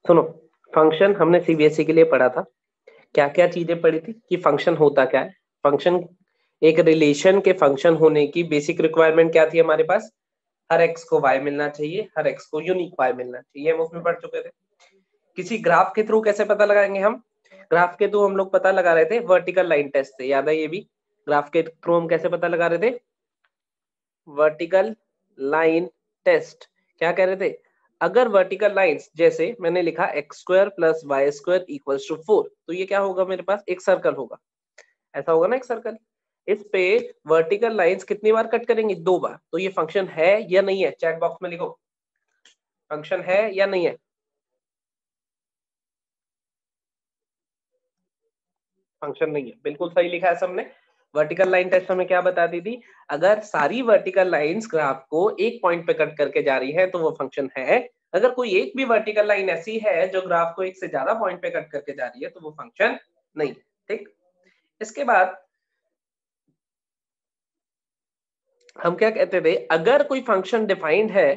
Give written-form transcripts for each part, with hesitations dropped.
सुनो, फंक्शन हमने सीबीएसई के लिए पढ़ा था। क्या क्या चीजें पढ़ी थी कि फंक्शन होता क्या है। फंक्शन एक रिलेशन के फंक्शन होने की बेसिक रिक्वायरमेंट क्या थी हमारे पास, हर एक्स को वाई मिलना चाहिए, हर एक्स को यूनिक वाई मिलना चाहिए। हम उसमें पढ़ चुके थे। किसी ग्राफ के थ्रू कैसे पता लगाएंगे हम, ग्राफ के थ्रू हम लोग पता लगा रहे थे वर्टिकल लाइन टेस्ट से, याद है ये भी। ग्राफ के थ्रू हम कैसे पता लगा रहे थे, वर्टिकल लाइन टेस्ट। क्या कह रहे थे, अगर वर्टिकल लाइंस जैसे मैंने लिखा X square plus Y square equals to 4, तो ये क्या होगा, मेरे पास एक सर्कल होगा, ऐसा होगा ना एक सर्कल। इस पे वर्टिकल लाइंस कितनी बार कट करेंगे, 2 बार। तो ये फंक्शन है या नहीं है, चैट बॉक्स में लिखो, फंक्शन है या नहीं है। फंक्शन नहीं है, बिल्कुल सही लिखा है सबने। वर्टिकल लाइन टेस्ट हमें क्या बताती थी, अगर सारी वर्टिकल लाइंस ग्राफ को एक पॉइंट पे कट करके जा रही है तो वो फंक्शन है। अगर कोई एक भी वर्टिकल लाइन ऐसी है जो ग्राफ को एक से ज्यादा पॉइंट पे कट करके जा रही है तो वो फंक्शन नहीं है। ठीक, इसके बाद हम क्या कहते थे, अगर कोई फंक्शन डिफाइंड है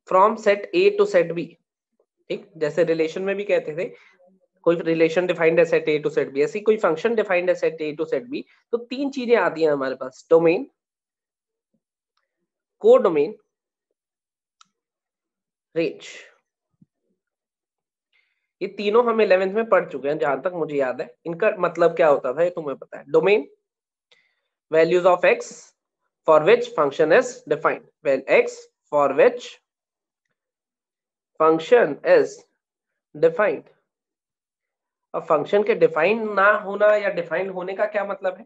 from set A to set B, ठीक, जैसे रिलेशन में भी कहते थे कोई रिलेशन डिफाइंड है set A to set B, ऐसी कोई फंक्शन डिफाइंड है set A to set B, तो 3 चीजें आती हैं हमारे पास, डोमेन, कोडोमेन, रेंज। ये तीनों हम 11th में पढ़ चुके हैं जहां तक मुझे याद है। इनका मतलब क्या होता था ये तुम्हें पता है। Domain, values of x for which function is defined, well x for which function is defined. अब फंक्शन के डिफाइन ना होना या डिफाइंड होने का क्या मतलब है,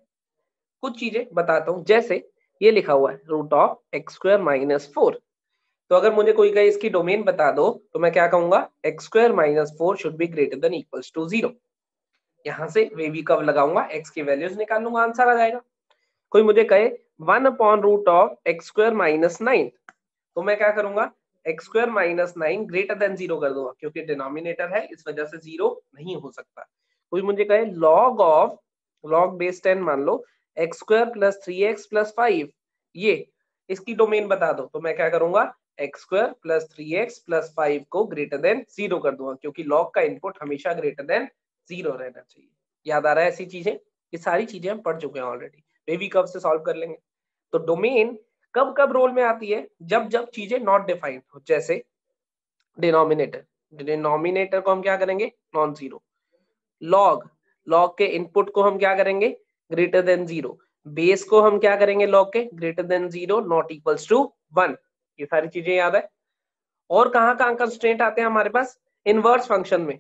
कुछ चीजें बताता हूं। जैसे ये लिखा हुआ है root of x square minus 4, तो अगर मुझे कोई कहे इसकी डोमेन बता दो तो मैं क्या कहूंगा, X square minus 4 should be greater than equals to 0। यहां से वेवी कर्व लगाऊंगा, एक्स की वैल्यूज निकाल लूंगा, आंसर आ जाएगा। कोई मुझे कहे 1/रूट ऑफ एक्स स्क्वायर माइनस 9, तो मैं क्या करूंगा, X square minus 9 greater than 0 कर दूंगा, क्योंकि डिनोमिनेटर है इस वजह से 0 नहीं हो सकता। कोई मुझे कहे लॉग ऑफ लॉग बेस 10 मान लो x square plus 3x plus 5, ये इसकी डोमेन बता दो, तो मैं क्या करूंगा, X square plus 3x plus 5 को ग्रेटर देन 0 कर दूंगा, क्योंकि लॉग का इनपुट हमेशा ग्रेटर देन 0 रहना चाहिए। याद आ रहा है ऐसी चीजें, ये सारी चीजें हम पढ़ चुके हैं ऑलरेडी, वेवी कर्व से सॉल्व कर लेंगे। तो डोमेन कब कब रोल में आती है, जब जब चीजें नॉट डिफाइंड हो, जैसे डिनोमिनेटर, डिनोमिनेटर को हम क्या करेंगे, नॉन जीरो। लॉग, लॉग के इनपुट को हम क्या करेंगे, ग्रेटर देन 0। बेस को हम क्या करेंगे, लॉग के greater than 0 not equals to 1। ये सारी चीजें याद है। और कहां कहां कंस्ट्रेंट आते हैं हमारे पास, इनवर्स फंक्शन में,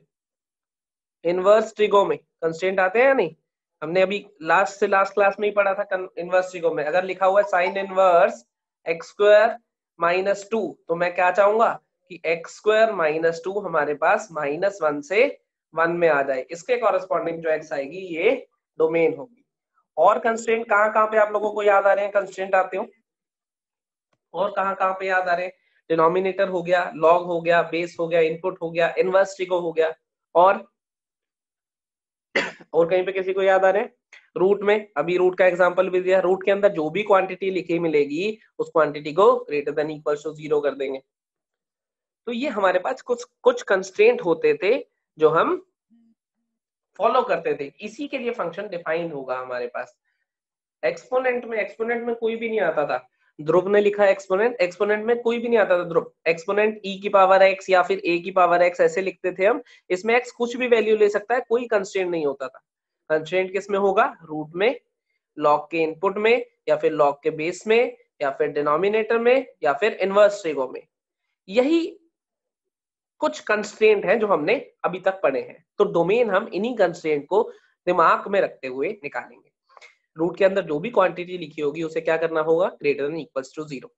इनवर्स ट्रिगो में कंस्ट्रेंट आते हैं या नहीं। हमने अभी लास्ट से लास्ट क्लास में ही पढ़ा था इनवर्स ट्रिगो में। अगर लिखा हुआ है sign inverse x square minus 2, तो मैं क्या चाहूंगा कि एक्स स्क्वायर माइनस 2 हमारे पास -1 से 1 में आ जाए, इसके कॉरेस्पॉन्डिंग जो एक्स आएगी ये डोमेन होगी। और कंस्ट्रेंट कहां कहां पे आप लोगों को याद आ रहे हैं, कंस्ट्रेंट आते हो और कहां कहां पे याद आ रहे हैं, डिनोमिनेटर हो गया, लॉग हो गया, बेस हो गया, इनपुट हो गया, इनवर्स ट्रिगो हो गया, और कहीं पे किसी को याद आ रहे हैं, रूट में अभी रूट का एग्जांपल भी दिया, रूट के अंदर जो भी क्वांटिटी लिखी मिलेगी उस क्वांटिटी को ग्रेटर देन इक्वल टू 0 कर देंगे। तो ये हमारे पास कुछ कुछ कंस्ट्रेंट होते थे जो हम फॉलो करते थे, इसी के लिए फंक्शन डिफाइंड होगा हमारे पास। एक्सपोनेंट में कोई भी नहीं आता था। ध्रुव ने लिखा एक्सपोनेंट, एक्सपोनेंट में कोई भी नहीं आता था ध्रुव। एक्सपोनेंट e की पावर x या फिर a की पावर x ऐसे लिखते थे हम। इसमें x कुछ भी वैल्यू ले सकता है, कोई कंस्ट्रेंट नहीं होता था। कंस्ट्रेंट किस में होगा, रूट में, लॉग के इनपुट में, या फिर लॉग के बेस में, या फिर डिनोमिनेटर में, या फिर इनवर्स ट्रिगो में। यही कुछ कंस्ट्रेंट है जो हमने अभी तक पढ़े हैं। तो डोमेन हम इन्हीं कंस्ट्रेंट को दिमाग में रखते हुए निकालेंगे। रूट के अंदर जो भी क्वांटिटी लिखी होगी उसे क्या करना होगा, greater than equals to 0।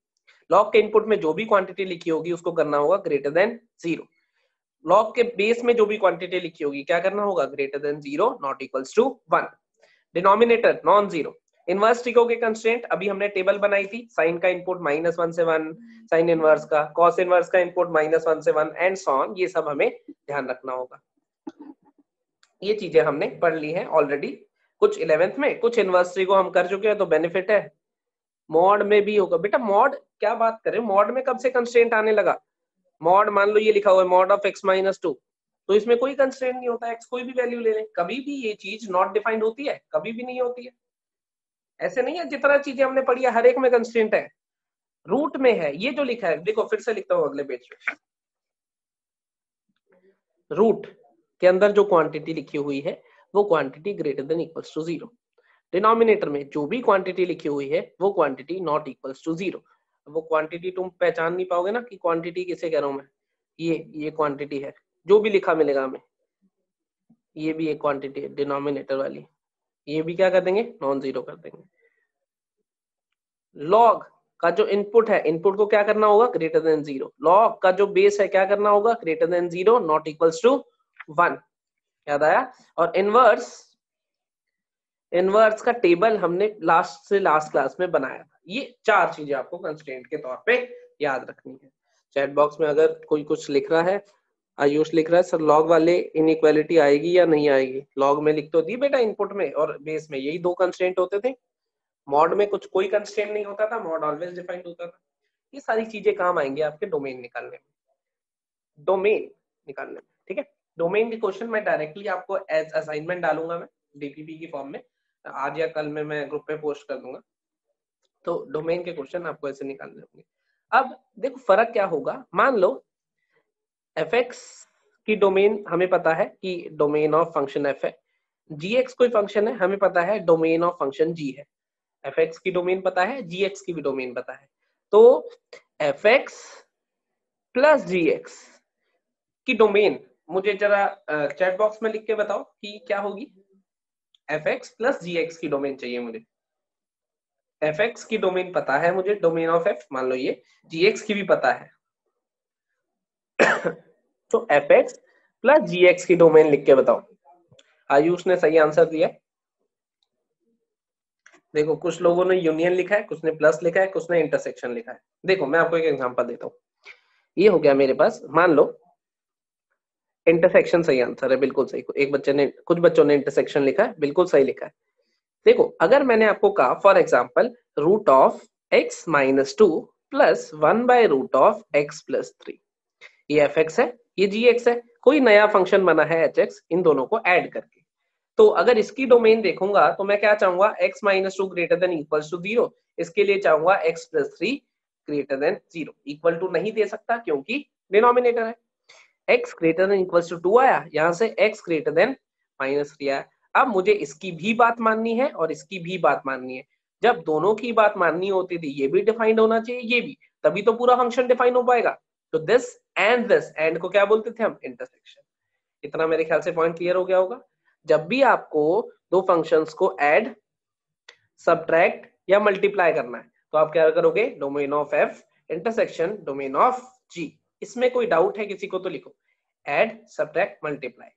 Log के इनपुट में जो भी क्वांटिटी लिखी होगी उसको करना होगा ग्रेटर देन 0। लॉग के बेस में जो भी क्वांटिटी लिखी होगी क्या करना होगा, greater than 0 not equals to 1। Denominator non zero. Inverse trigo के कंस्ट्रेंट अभी हमने टेबल बनाई थी, साइन का इनपुट -1 से 1, साइन इनवर्स का, कॉस इनवर्स का इनपुट -1 से 1 एंड सो ऑन। ये सब हमें ध्यान रखना होगा। ये चीजें हमने पढ़ ली हैं ऑलरेडी, कुछ 11th में, कुछ इनवर्स ट्रिगो हम कर चुके हैं, तो बेनिफिट है। मॉड में भी होगा बेटा, मॉड क्या बात करें, मॉड में कब से कंस्ट्रेंट आने लगा। मॉड मान लो ये लिखा हुआ है मॉड ऑफ x -2, तो इसमें कोई कंस्ट्रेंट नहीं होता, x कोई भी वैल्यू ले लें। कभी भी ये चीज नॉट डिफाइंड होती है? कभी भी नहीं होती है। ऐसे नहीं है जितना चीजें हमने पढ़ी है हर एक में कंस्ट्रेंट है, रूट में है। ये जो लिखा है देखो फिर से लिखता हूँ अगले पेज पे, रूट के अंदर जो क्वांटिटी लिखी हुई है वो quantity greater than equals to 0। Denominator में जो भी क्वांटिटी लिखी हुई है वो क्वांटिटी नॉट इक्वल्स टू 0। वो क्वांटिटी तुम पहचान नहीं पाओगे ना कि क्वांटिटी किसे कह रहा हूं मैं, ये क्वांटिटी है, जो भी लिखा मिलेगा हमें, ये भी एक क्वांटिटी है डिनोमिनेटर वाली, ये भी क्या कर देंगे, नॉन जीरो कर देंगे। लॉग का जो इनपुट है, इनपुट को क्या करना होगा, ग्रेटर देन 0। लॉग का जो बेस है क्या करना होगा, greater than 0 not equals to 1। याद आया? और इनवर्स का टेबल हमने लास्ट से लास्ट क्लास में बनाया था। ये 4 चीजें आपको कंस्ट्रेंट के तौर पे याद रखनी है। चैट बॉक्स में अगर कोई कुछ लिख रहा है, आयुष लिख रहा है सर लॉग वाले इनइक्वालिटी आएगी या नहीं आएगी? लॉग में लिख तो दी बेटा, इनपुट में और बेस में यही 2 कंस्ट्रेंट होते थे। मॉड में कुछ कोई कंस्ट्रेंट नहीं होता था, मॉड ऑलवेज डिफाइंड होता था। ये सारी चीजें काम आएंगे आपके डोमेन निकालने में, ठीक है। डोमेन के क्वेश्चन मैं डायरेक्टली आपको एज असाइनमेंट डालूंगा मैं डीपीपी की फॉर्म में, आज या कल में मैं ग्रुप पे पोस्ट कर दूंगा। तो डोमेन के क्वेश्चन आपको ऐसे निकालने होंगे। अब देखो फर्क क्या होगा, मान लो fx की डोमेन हमें पता है कि डोमेन ऑफ फंक्शन f है, gx कोई फंक्शन है हमें पता है डोमेन ऑफ फंक्शन g है। fx की डोमेन पता है, gx की भी डोमेन पता है, तो fx प्लस gx की डोमेन मुझे जरा चैट बॉक्स में लिख के बताओ कि क्या होगी। fx प्लस gx की डोमेन चाहिए मुझे। fx की डोमेन पता है मुझे, डोमेन ऑफ f मान लो ये, gx की भी पता है तो fx प्लस gx की डोमेन लिख के बताओ। आयुष ने सही आंसर दिया। देखो कुछ लोगों ने यूनियन लिखा है, कुछ ने प्लस लिखा है, कुछ ने इंटरसेक्शन लिखा है। देखो मैं आपको एक एग्जांपल देता हूँ। ये हो गया मेरे पास, मान लो इंटरसेक्शन सही आंसर है, बिल्कुल सही। कुछ बच्चों ने इंटरसेक्शन लिखा है, बिल्कुल सही लिखा है। देखो अगर मैंने आपको कहा for example root of x minus 2 plus 1 by root of x plus 3, ये fx है, ये gx है, कोई नया फंक्शन बना है hx, इन दोनों को ऐड करके। तो अगर इसकी डोमेन देखूंगा तो मैं क्या चाहूंगा, x minus 2 greater than equals to 0। इसके लिए चाहूंगा x plus 3 greater than 0। Equal to नहीं दे सकता क्योंकि डिनोमिनेटर है। x greater than equals to 2 आया, यहां से x ग्रेटर देन माइनस 3 आया। अब मुझे इसकी भी बात माननी है और इसकी भी बात माननी है। जब दोनों की बात माननी होती थी, ये भी डिफाइंड होना चाहिए, ये भी, तभी तो पूरा फंक्शन डिफाइन हो पाएगा। तो दिस एंड को क्या बोलते थे हम, इंटरसेक्शन। इतना मेरे ख्याल से पॉइंट क्लियर हो गया होगा। जब भी आपको दो फंक्शंस को ऐड, सब्ट्रैक्ट या मल्टीप्लाई करना है तो आप क्या करोगे, domain of f intersection domain of g। इसमें कोई डाउट है किसी को तो लिखो, ऐड सब्ट्रैक्ट मल्टीप्लाई।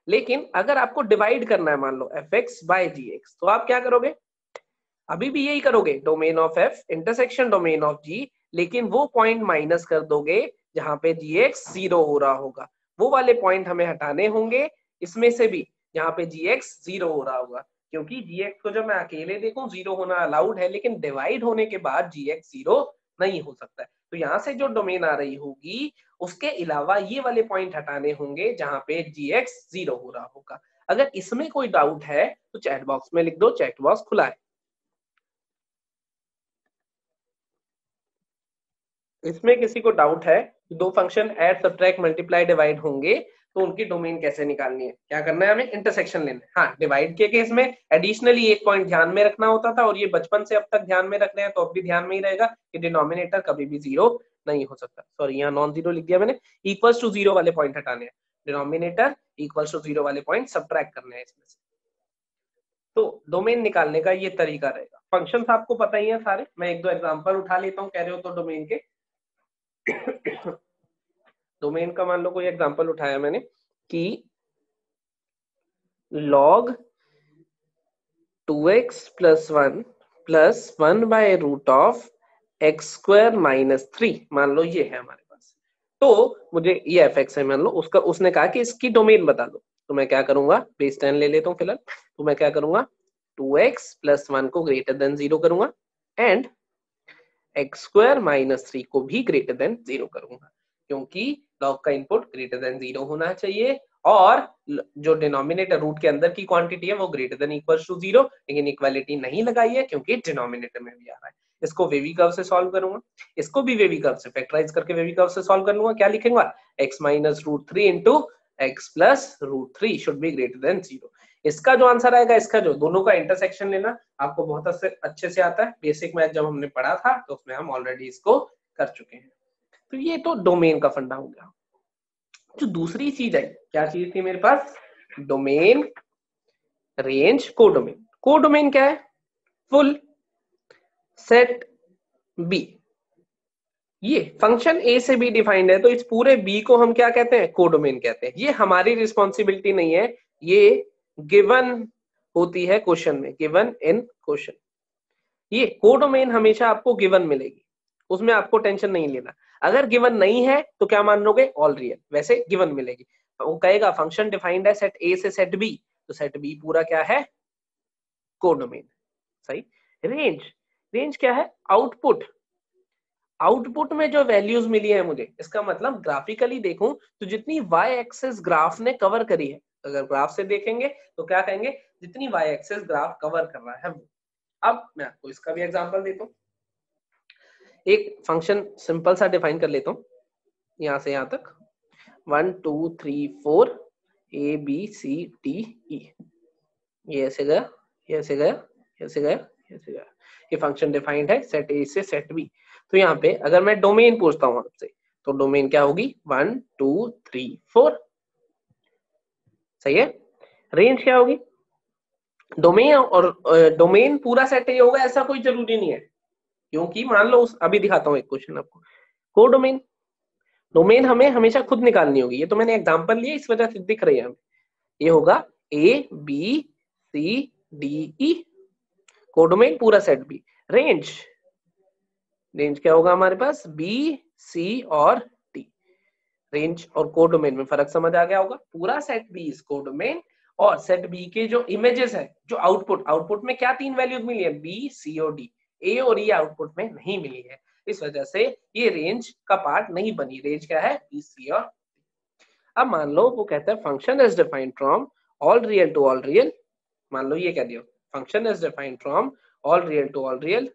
लेकिन अगर आपको डिवाइड करना है, मान लो fx बाय gx, तो आप क्या करोगे, अभी भी यही करोगे, domain of f intersection domain of g, लेकिन वो पॉइंट माइनस कर दोगे जहां पे gx 0 हो रहा होगा। वो वाले पॉइंट हमें हटाने होंगे इसमें से भी जहां पे gx 0 हो रहा होगा, क्योंकि gx को जब मैं अकेले देखूं 0 होना अलाउड है, लेकिन डिवाइड होने के बाद gx 0 नहीं हो सकता है। तो यहाँ से जो डोमेन आ रही होगी उसके अलावा ये वाले पॉइंट हटाने होंगे जहां पे gx 0 हो रहा होगा। अगर इसमें कोई डाउट है तो चैट बॉक्स में लिख दो, चैट बॉक्स खुला है। इसमें किसी को डाउट है कि दो function add subtract multiply divide होंगे तो उनकी डोमेन कैसे निकालनी है, क्या करना है, हमें इंटरसेक्शन लेना है। हाँ, डिवाइड के केस में एडिशनली एक पॉइंट ध्यान में रखना होता था, और ये बचपन से अब तक ध्यान में रख रहे हैं तो अब भी ध्यान में ही रहेगा कि डिनोमिनेटर कभी भी 0 नहीं हो सकता। सॉरी, यहाँ नॉन जीरो लिख दिया मैंने, इक्वल्स टू 0 वाले पॉइंट हटाने हैं, डिनोमिनेटर इक्वल्स टू 0 वाले पॉइंट सब्ट्रैक्ट करने हैं इसमें से। तो डोमेन निकालने का ये तरीका रहेगा। फंक्शंस आपको पता ही है सारे, मैं एक दो एग्जांपल उठा लेता हूँ, कह रहे हो तो डोमेन के डोमेन का मान लो कोई एग्जांपल उठाया मैंने कि log 2x plus 1 plus 1 by root of x square minus 3, मान लो ये है हमारे पास। तो मुझे ये fx है मान लो, उसने कहा कि इसकी डोमेन बता दो, तो मैं क्या करूंगा, बेस 10 ले लेता हूँ फिलहाल। तो मैं क्या करूंगा, 2x प्लस 1 को ग्रेटर देन 0 करूंगा एंड x स्क्वायर माइनस 3 को भी ग्रेटर देन 0 करूंगा, क्योंकि लॉग का इनपुट ग्रेटर देन 0 होना चाहिए और जो डिनोमिनेटर रूट के अंदर की क्वांटिटी है वो ग्रेटर देन इक्वल टू 0, लेकिन इक्वालिटी नहीं लगाई है क्योंकि डिनोमिनेटर में भी आ रहा है। इसको वेवी कर्व से सॉल्व करूंगा, इसको भी वेवी कर्व से फैक्टराइज करके वेवी कर्व से सॉल्व कर लूंगा। क्या लिखूंगा, x minus root 3 into x plus root 3 should be greater than 0। इसका जो आंसर आएगा, इसका जो दोनों का इंटरसेक्शन लेना आपको बहुत अच्छे से आता है, बेसिक मैथ जब हमने पढ़ा था तो उसमें हम ऑलरेडी इसको कर चुके हैं। तो ये तो डोमेन का फंडा हो गया। जो दूसरी चीज है, क्या चीज थी मेरे पास, डोमेन, रेंज, कोडोमेन। कोडोमेन क्या है, फुल सेट बी। ये फंक्शन ए से बी डिफाइंड है, तो इस पूरे बी को हम क्या कहते हैं, कोडोमेन कहते हैं। ये हमारी रिस्पॉन्सिबिलिटी नहीं है, ये गिवन होती है क्वेश्चन में, गिवन इन क्वेश्चन। ये कोडोमेन हमेशा आपको गिवन मिलेगी, उसमें आपको टेंशन नहीं लेना। अगर गिवन नहीं है तो क्या मान लोगे, ऑल रियल। वैसे गिवन मिलेगी, वो कहेगा फंक्शन डिफाइंड है सेट ए से सेट बी, तो सेट बी पूरा क्या है, कोडोमेन। सही। रेंज, रेंज क्या है, आउटपुट। आउटपुट में जो वैल्यूज मिली है मुझे, इसका मतलब ग्राफिकली देखूं तो जितनी वाई एक्सिस ग्राफ ने कवर करी है, अगर ग्राफ से देखेंगे तो क्या कहेंगे, जितनी वाई एक्सिस ग्राफ कवर कर रहा है वो। अब मैं आपको इसका भी एग्जांपल देता हूं। एक फंक्शन सिंपल सा डिफाइन कर लेता हूं, यहां से यहां तक 1 2 3 4 ए बी सी डी ई, ये ऐसे गया, ये ऐसे गया, ऐसे गया, ऐसे गया। ये फंक्शन डिफाइंड है सेट ए से सेट बी। तो यहाँ पे अगर मैं डोमेन पूछता हूँ आपसे, तो डोमेन क्या होगी, 1 2 3 4। सही है। रेंज क्या होगी, डोमेन, और डोमेन पूरा सेट ए होगा ऐसा कोई जरूरी नहीं है, क्योंकि मान लो अभी दिखाता हूँ एक क्वेश्चन आपको, कोडोमेन। डोमेन हमें हमेशा खुद निकालनी होगी, ये तो मैंने एग्जांपल लिया इस वजह से दिख रही है हमें। ये होगा A B C D E, codomain पूरा सेट बी। रेंज, रेंज क्या होगा हमारे पास, बी सी और डी। रेंज और कोडोमेन में फर्क समझ आ गया होगा। पूरा सेट बी इज कोडोमेन, और सेट बी के जो इमेजेस है, जो आउटपुट, आउटपुट में क्या तीन वैल्यूज मिली है, बी सी और डी। ए और ई आउटपुट में नहीं मिली है, इस वजह से ये रेंज का पार्ट नहीं बनी। रेंज क्या है, बी सी और डी। अब मान लो वो कहता है function is defined from all real to all real. मान लो ये कह दिया, function is defined from all real to all real.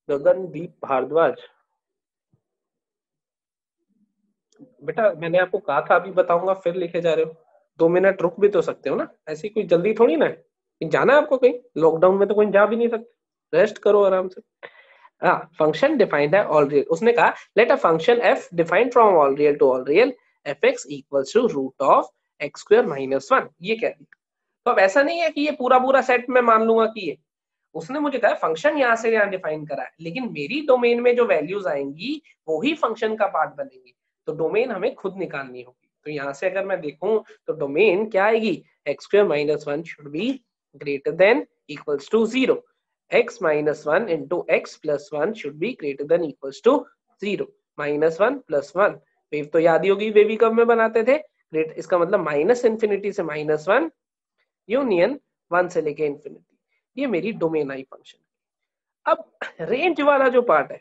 Gagandeep Bhardwaj, बेटा मैंने आपको कहा था अभी बताऊंगा, फिर लिखे जा रहे हो। 2 मिनट रुक भी तो सकते हो ना, ऐसी कोई जल्दी थोड़ी ना है। जाना है आपको कहीं, लॉकडाउन में तो कोई जा भी नहीं सकते, रेस्ट करो आराम से। हाँ, फंक्शन डिफाइंड है ऑल रियल। उसने कहा let a function f defined from all real to all real f x equals to root of x square minus 1, ये कह दिया। तो अब ऐसा नहीं है कि ये पूरा पूरा सेट में मान लूंगा कि ये, उसने मुझे कहा फंक्शन यहाँ से यहाँ डिफाइन करा है, लेकिन मेरी डोमेन में जो वैल्यूज आएंगी वो ही फंक्शन का पार्ट बनेंगी, तो डोमेन हमें खुद निकालनी होगी। तो यहाँ से अगर मैं देखूं तो डोमेन क्या आएगी, x square minus 1 should be greater than equals to 0, x minus 1 into x plus 1 should be greater than equals to 0, minus 1 plus 1। वेव तो याद ही होगी, वेवी कब में बनाते थे, ग्रेट, इसका मतलब माइनस इन्फिनिटी से माइनस 1 यूनियन 1 से लेके इन्फिनिटी। ये मेरी डोमेन आई फंक्शन। अब रेंज वाला जो पार्ट है,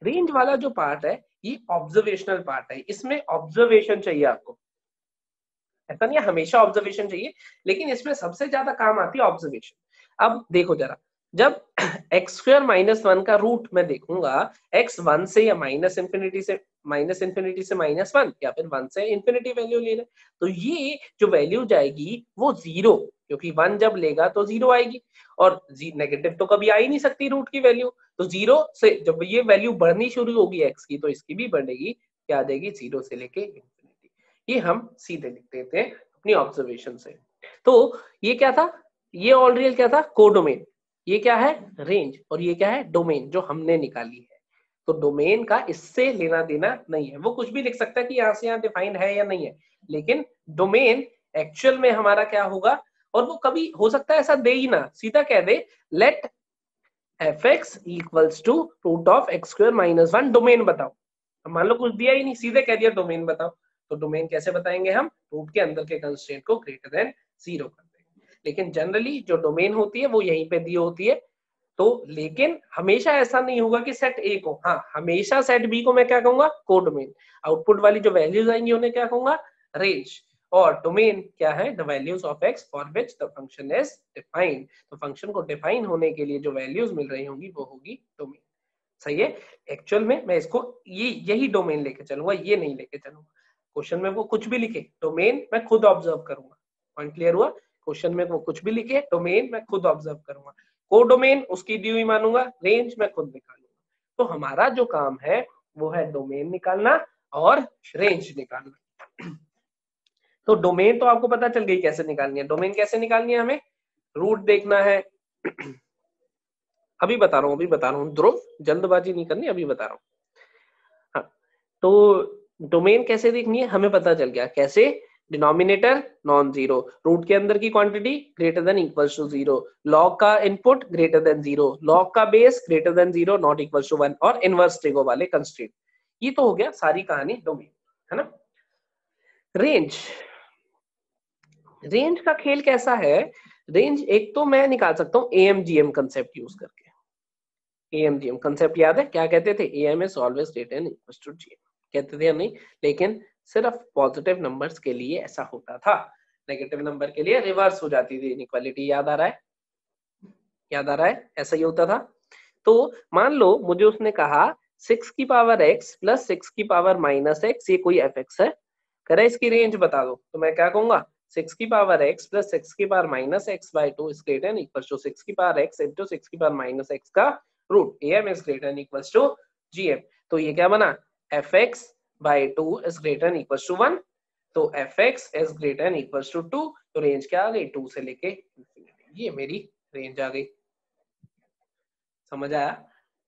रेंज वाला जो पार्ट है ये ऑब्जर्वेशनल पार्ट है, इसमें ऑब्जर्वेशन चाहिए आपको। ऐसा नहीं है हमेशा ऑब्जर्वेशन चाहिए, लेकिन इसमें सबसे ज्यादा काम आती है ऑब्जर्वेशन। अब देखो जरा, जब एक्स स्क्वायर माइनस 1 का रूट मैं देखूंगा, एक्स 1 से या माइनस इन्फिनिटी से माइनस 1, या फिर 1 से इन्फिनिटी वैल्यू ले ले, तो ये जो वैल्यू जाएगी वो 0, क्योंकि 1 जब लेगा तो 0 आएगी, और नेगेटिव तो कभी आ ही नहीं सकती रूट की वैल्यू। तो 0 से जब ये वैल्यू बढ़नी शुरू होगी एक्स की, तो इसकी भी बढ़ेगी, क्या आ जाएगी, 0 से लेके इन्फिनिटी। ये हम सीधे लिख देते हैं अपनी ऑब्जर्वेशन से। तो ये क्या था, ये ऑल रियल क्या था, कोडोमेन। ये क्या है, रेंज, और ये क्या है, डोमेन, जो हमने निकाली है। तो डोमेन का इससे लेना देना नहीं है, वो कुछ भी लिख सकता है कि यहाँ से यहाँ डिफाइंड है या नहीं है, लेकिन डोमेन एक्चुअल में हमारा क्या होगा। और वो कभी हो सकता है ऐसा दे ही ना, सीधा कह दे let f x equals to root of x square minus 1, domain बताओ। मान लो कुछ दिया ही नहीं, सीधे कह दिया डोमेन बताओ। तो डोमेन कैसे बताएंगे हम, रूट के अंदर के कंस्ट्रेंट को ग्रेटर देन 0 कर देंगे। लेकिन जनरली जो डोमेन होती है वो यहीं पे दी होती है, तो लेकिन हमेशा ऐसा नहीं होगा कि सेट ए को, हाँ हमेशा सेट बी को मैं क्या कहूंगा, कोडोमेन। आउटपुट वाली जो वैल्यूज आएंगी उन्हें क्या कहूंगा, रेंज। और डोमेन क्या है, the values of x for which the function is defined. तो फंक्शन को डिफाइन होने के लिए जो वैल्यूज मिल रही होंगी वो होगी डोमेन। सही है। एक्चुअल में मैं इसको यही डोमेन लेके चलूंगा, ये नहीं लेके चलूंगा। क्वेश्चन में वो कुछ भी लिखे, डोमेन मैं खुद ऑब्जर्व करूंगा। पॉइंट क्लियर हुआ। क्वेश्चन में वो कुछ भी लिखे, डोमेन मैं खुद ऑब्जर्व करूंगा। कोडोमेन उसकी डी हुई मानूंगा, रेंज मैं खुद निकालूंगा। तो हमारा जो काम है वो है डोमेन निकालना और रेंज निकालना। तो डोमेन तो आपको पता चल गई कैसे निकालनी है। डोमेन कैसे निकालनी है, हमें रूट देखना है। अभी बता रहा हूँ ध्रुव, जल्दबाजी नहीं करनी, अभी बता रहा हूँ। हाँ, तो डोमेन कैसे देखनी है हमें पता चल गया। कैसे, डिनोमिनेटर नॉन जीरो, रूट के अंदर की quantity greater than equals to zero, log का input greater than zero, log का base greater than zero, not equals to 1, और इनवर्स ट्रिगो वाले कंस्ट्रेंट। ये तो हो गया सारी कहानी डोमेन, है ना। रेंज, रेंज का खेल कैसा है। रेंज एक तो मैं निकाल सकता हूँ एएमजीएम कंसेप्ट यूज करके। एएमजीएम कंसेप्ट याद है, क्या कहते थे, AM is always greater than equals to GM, कहते थे या नहीं। लेकिन सिर्फ पॉजिटिव नंबर्स के लिए ऐसा होता था, नेगेटिव नंबर के लिए रिवर्स हो जाती थी इनइक्वालिटी। याद आ रहा है, याद आ रहा है, ऐसा ही होता था। तो मान लो मुझे उसने कहा 6 की पावर x प्लस 6 की पावर माइनस x ये कोई fx है, करे इसकी रेंज बता दो, तो मैं क्या कहूंगा, 6 की पावर x प्लस 6 की power minus x by 2 is greater than equals to 6 की पावर x इंटू 6 की पावर माइनस x का root, am is greater than equals to gm। तो ये क्या बना, fx by 2 is greater than equals to 1, तो fx is greater than equals to 2, तो range क्या आ गई, 2 से लेके इंफिनिटी। ये मेरी रेंज आ गई, समझ आया।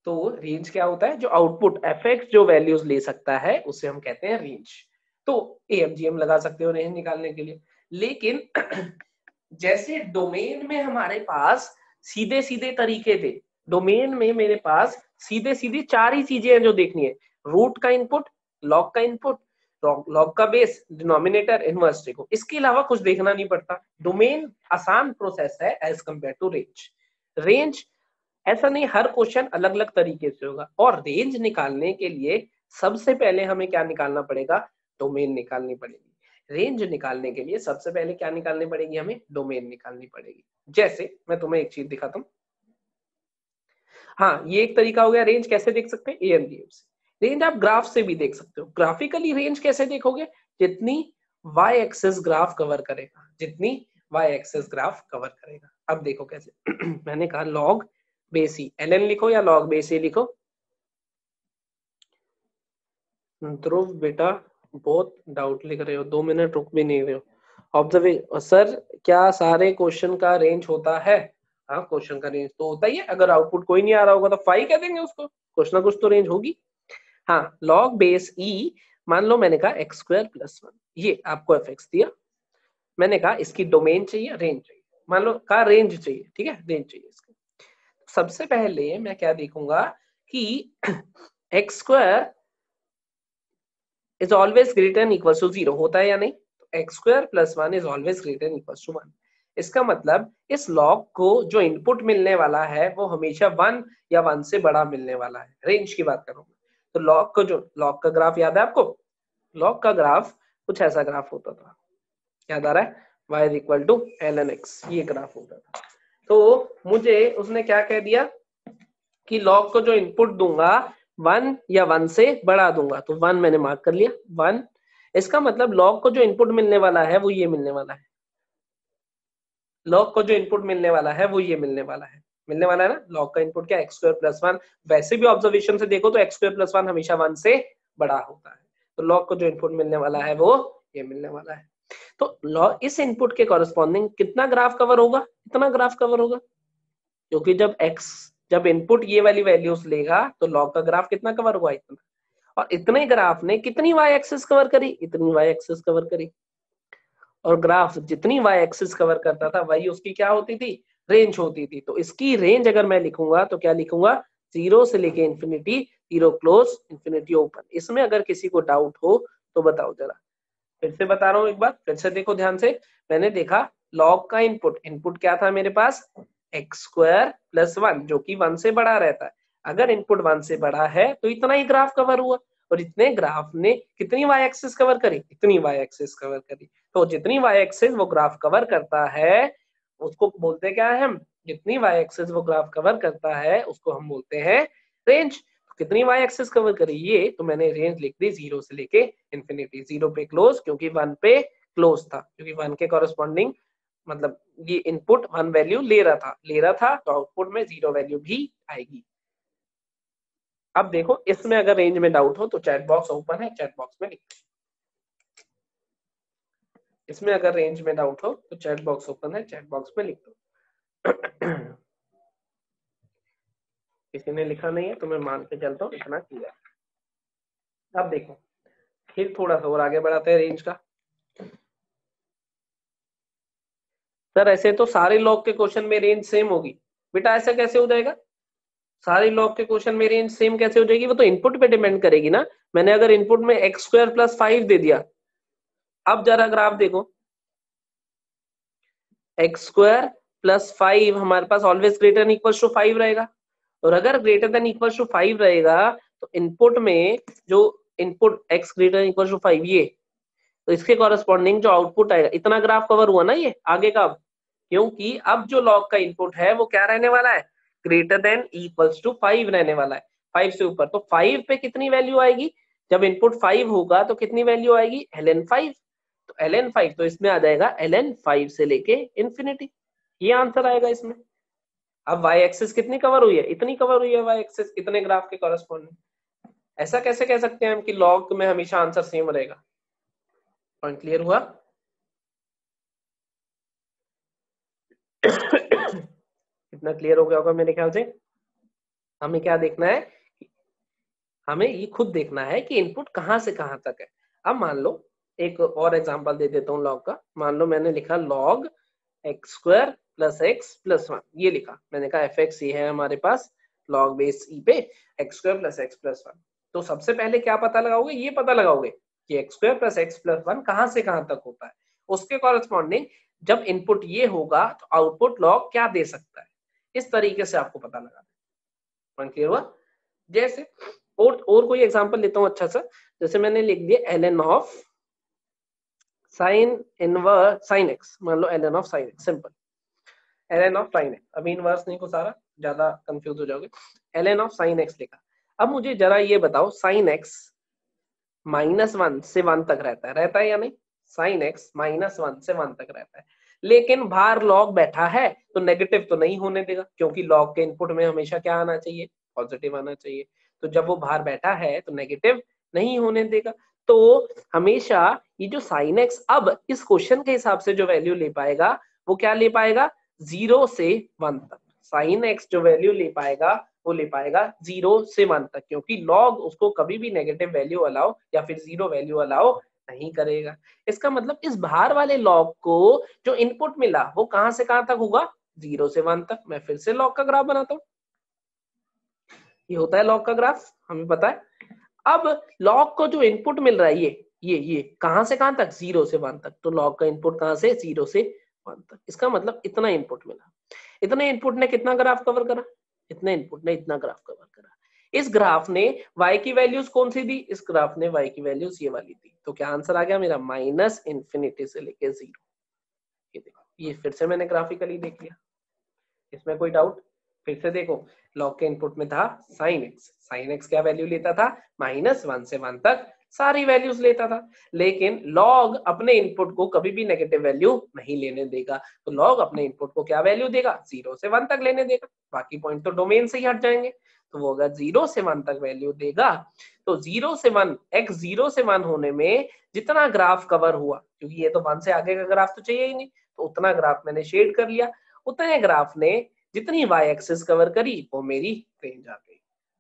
तो रेंज क्या होता है, जो आउटपुट fx जो वैल्यूज ले सकता है उसे हम कहते हैं रेंज। तो एएमजीएम लगा सकते हो रेंज निकालने के लिए। लेकिन जैसे डोमेन में हमारे पास सीधे सीधे तरीके थे, डोमेन में मेरे पास सीधे सीधे 4 ही चीजें हैं जो देखनी है, रूट का इनपुट, लॉग का इनपुट, लॉग का बेस, डिनोमिनेटर, इनवर्स ट्रिगो, इसके अलावा कुछ देखना नहीं पड़ता। डोमेन आसान प्रोसेस है as compared to range. Range ऐसा नहीं, हर क्वेश्चन अलग अलग तरीके से होगा। और रेंज निकालने के लिए सबसे पहले हमें क्या निकालना पड़ेगा, डोमेन निकालनी पड़ेगी। रेंज निकालने के लिए सबसे पहले क्या निकालनी पड़ेगी, हमें डोमेन निकालनी पड़ेगी। जैसे मैं तुम्हें एक चीज दिखाता हूँ। हाँ, ये एक तरीका हो गया रेंज कैसे देख सकते हैं, एएमजीएम से। रेंज आप ग्राफ से भी देख सकते हो। ग्राफिकली रेंज कैसे देखोगे, जितनी वाई एक्सिस ग्राफ कवर करेगा, जितनी वाई एक्सिस ग्राफ कवर करेगा। अब देखो कैसे मैंने कहा लॉग बेसी, ln लिखो या log बेसी लिखो। ध्रुव बेटा बहुत डाउट लिख रहे हो, 2 मिनट रुक भी नहीं रहे हो। ऑब्जर्वेशन सर, क्या सारे क्वेश्चन का रेंज होता है, हाँ क्वेश्चन का रेंज तो होता ही है। अगर आउटपुट कोई नहीं आ रहा होगा तो फाई कह देंगे उसको, कुछ ना कुछ तो रेंज होगी। हाँ, log बेस e, मान लो मैंने कहा x स्क्वायर प्लस 1, ये आपको fx दिया, मैंने कहा इसकी डोमेन चाहिए, रेंज चाहिए, मान लो कहा रेंज चाहिए, ठीक है, रेंज चाहिए इसकी। सबसे पहले मैं क्या देखूंगा कि x square is always greater than equal to 0 होता है या नहीं, तो x square plus 1 is always greater than equal to 1। इसका मतलब इस लॉग को जो इनपुट मिलने वाला है वो हमेशा 1 या 1 से बड़ा मिलने वाला है। रेंज की बात करूंगा तो लॉग को, जो लॉग का ग्राफ याद है आपको, लॉग का ग्राफ कुछ ऐसा ग्राफ होता था, याद आ रहा है, y is equal to ln x, ये ग्राफ होता था। तो मुझे उसने क्या कह दिया कि लॉग को जो इनपुट दूंगा 1 या 1 से बढ़ा दूंगा, तो 1 मैंने मार्क कर लिया 1। इसका मतलब लॉग को जो इनपुट मिलने वाला है वो ये मिलने वाला है, लॉग को जो इनपुट मिलने वाला है वो ये मिलने वाला है, मिलने वाला है ना। लॉग का इनपुट क्या, एक्स स्क्वायर प्लस 1। वैसे भी ऑब्जर्वेशन से देखो तो एक्स स्क्वायर प्लस 1 हमेशा 1 से बड़ा होता है, तो लॉग को जो इनपुट मिलने वाला है वो ये मिलने वाला है। तो लॉग इस इनपुट के कॉरेस्पॉन्डिंग कितना ग्राफ कवर होगा, इतना ग्राफ कवर होगा, क्योंकि जब इनपुट ये वाली वैल्यूज लेगा तो लॉग का ग्राफ कितना कवर हुआ, इतना। और इतने ग्राफ ने कितनी वाई एक्सिस कवर करी, इतनी वाई एक्सिस कवर करी। और ग्राफ जितनी वाई एक्सिस कवर करता था वही उसकी क्या होती थी, रेंज होती थी। तो इसकी रेंज अगर मैं लिखूंगा तो क्या लिखूंगा, 0 से लेके इंफिनिटी, 0 क्लोज, इंफिनिटी ओपन। इसमें अगर किसी को डाउट हो तो बताओ जरा, फिर से बता रहा हूँ एक बार, फिर से देखो ध्यान से। मैंने देखा लॉग का इनपुट क्या था मेरे पास, एक्स स्क्वायर प्लस 1 जो कि 1 से बड़ा रहता है। अगर इनपुट 1 से बड़ा है तो इतना ही ग्राफ कवर हुआ, और इतने ग्राफ ने कितनी वाई एक्सिस कवर करी, इतनी वाई एक्सिस कवर करी। तो जितनी वाई एक्सिस वो ग्राफ कवर करता है उसको बोलते क्या है हम, जितनी वाई एक्सिस वो ग्राफ कवर करता है उसको हम बोलते हैं रेंज। कितनी वाई एक्सिस कवर करी ये, तो मैंने रेंज लिख दी 0 से लेके इंफिनिटी। 0 पे क्लोज क्योंकि 1 पे क्लोज था, क्योंकि 1 के कॉरेस्पॉन्डिंग मतलब ये इनपुट 1 वैल्यू ले रहा था तो आउटपुट में 0 वैल्यू भी आएगी। अब देखो इसमें अगर रेंज में डाउट हो तो चैट बॉक्स ओपन है, चैट बॉक्स में लिख दो। इसमें अगर रेंज में डाउट हो तो चैट बॉक्स ओपन है, चैट बॉक्स में लिख दो। किसी ने लिखा नहीं है तो मैं मान के चलता हूँ इतना किया। अब देखो फिर थोड़ा सा और आगे बढ़ाते हैं रेंज का। सर ऐसे तो सारे लॉग के क्वेश्चन में रेंज सेम होगी। बेटा ऐसा कैसे हो जाएगा, सारे लॉग के क्वेश्चन में रेंज सेम कैसे हो जाएगी, वो तो इनपुट पे डिपेंड करेगी ना। मैंने अगर इनपुट में एक्स स्क्वायर प्लस 5 दे दिया, अब जरा ग्राफ देखो, एक्स स्क्वायर प्लस 5 हमारे पास always greater than equal to 5 रहेगा, और अगर ग्रेटर देन इक्वल टू 5 रहेगा तो इनपुट में जो input x greater than equal to 5 ये, तो इसके कॉरेस्पॉन्डिंग जो आउटपुट आएगा, इतना ग्राफ कवर हुआ ना ये आगे का। क्योंकि अब जो लॉग का इनपुट है वो क्या रहने वाला है, ग्रेटर देन इक्वल्स टू 5 रहने वाला है, 5 से ऊपर। तो 5 पे कितनी वैल्यू आएगी, जब इनपुट 5 होगा तो कितनी वैल्यू आएगी, ln 5। तो ln 5 तो इसमें आ जाएगा ln 5 से लेके इंफिनिटी, ये आंसर आएगा इसमें। अब वाई एक्सिस कितनी कवर हुई है, इतनी कवर हुई है वाई एक्सिस, इतने ग्राफ के कॉरेस्पॉन्डिंग। ऐसा कैसे कह सकते हैं हम कि लॉग में हमेशा आंसर सेम रहेगा। पॉइंट क्लियर हुआ। कितना क्लियर हो गया होगा मेरे ख्याल से। हमें क्या देखना है, हमें ये खुद देखना है कि इनपुट कहां से कहां तक है। अब मान लो एक और एग्जांपल दे देता हूँ लॉग का। मान लो मैंने लिखा log x square plus x plus 1, ये लिखा मैंने कहा एफ एक्स ये है हमारे पास लॉग बेस ई पे x square plus x plus 1। तो सबसे पहले क्या पता लगाओगे, ये पता लगाओगे कि x square plus x plus 1 कहां से कहां तक होता है, उसके कॉरेस्पॉन्डिंग जब इनपुट ये होगा तो आउटपुट लॉग क्या दे सकता है। इस तरीके से आपको पता लगाना। क्लियर हुआ। जैसे और कोई एग्जांपल लेता हूँ अच्छा सा, जैसे मैंने लिख दिया ln of sine inverse sine x, मान लो ln of sine x, simple ln of sine x. अभी इनवर्स नहीं को सारा ज्यादा कंफ्यूज हो जाओगे। ln ऑफ साइन एक्स लिखा। अब मुझे जरा ये बताओ साइन एक्स -1 से 1 तक रहता है या नहीं, साइन एक्स -1 से 1 तक रहता है, लेकिन बाहर लॉग बैठा है तो नेगेटिव तो नहीं होने देगा, क्योंकि लॉग के इनपुट में हमेशा क्या आना चाहिए, पॉजिटिव आना चाहिए। तो जब वो बाहर बैठा है तो नेगेटिव नहीं होने देगा। तो हमेशा ये जो साइन एक्स अब इस क्वेश्चन के हिसाब से जो वैल्यू ले पाएगा वो क्या ले पाएगा, 0 से 1 तक। साइन एक्स जो वैल्यू ले पाएगा वो ले पाएगा 0 से 1 तक, क्योंकि लॉग उसको कभी भी नेगेटिव वैल्यू अलाउ या फिर 0 वैल्यू अलाउ नहीं करेगा। इसका मतलब इस बाहर वाले लॉग को जो इनपुट मिला वो कहां से कहां तक होगा, 0 से 1 तक। मैं फिर से लॉग का ग्राफ बनाता हूं, ये होता है लॉग का ग्राफ, हमें पता है। अब लॉग को जो इनपुट मिल रहा है ये कहां से कहां तक, 0 से 1 तक। तो लॉग का इनपुट कहां से, 0 से 1 तक। इसका मतलब इतना इनपुट मिला, इतने इनपुट ने कितना ग्राफ कवर करा, इतने इनपुट ने इतना ग्राफ कवर करा। इस ग्राफ ने y की वैल्यूज कौन सी दी, इस ग्राफ ने y की वैल्यूज ये वाली दी। तो क्या आंसर आ गया मेरा, -इंफिनिटी से लेके 0। ये देखो, ये फिर से मैंने ग्राफिकली देख लिया, इसमें कोई डाउट। फिर से देखो, लॉग के इनपुट में था साइन एक्स क्या वैल्यू लेता था, -1 से 1 तक सारी वैल्यूज लेता था। लेकिन लॉग अपने इनपुट को कभी भी नेगेटिव वैल्यू नहीं लेने देगा। तो लॉग अपने इनपुट को क्या वैल्यू देगा, 0 से 1 तक लेने देगा। बाकी पॉइंट तो डोमेन से ही हट जाएंगे। तो वो अगर 0 से 1 तक वैल्यू देगा तो 0 से 1 x 0 से 1 होने में जितना ग्राफ कवर हुआ, क्योंकि ये तो 1 से आगे का ग्राफ तो चाहिए ही नहीं, तो उतना ग्राफ मैंने शेड कर लिया। उतने ग्राफ ने जितनी वाई एक्सिस कवर करी वो मेरी रेंज आ गई।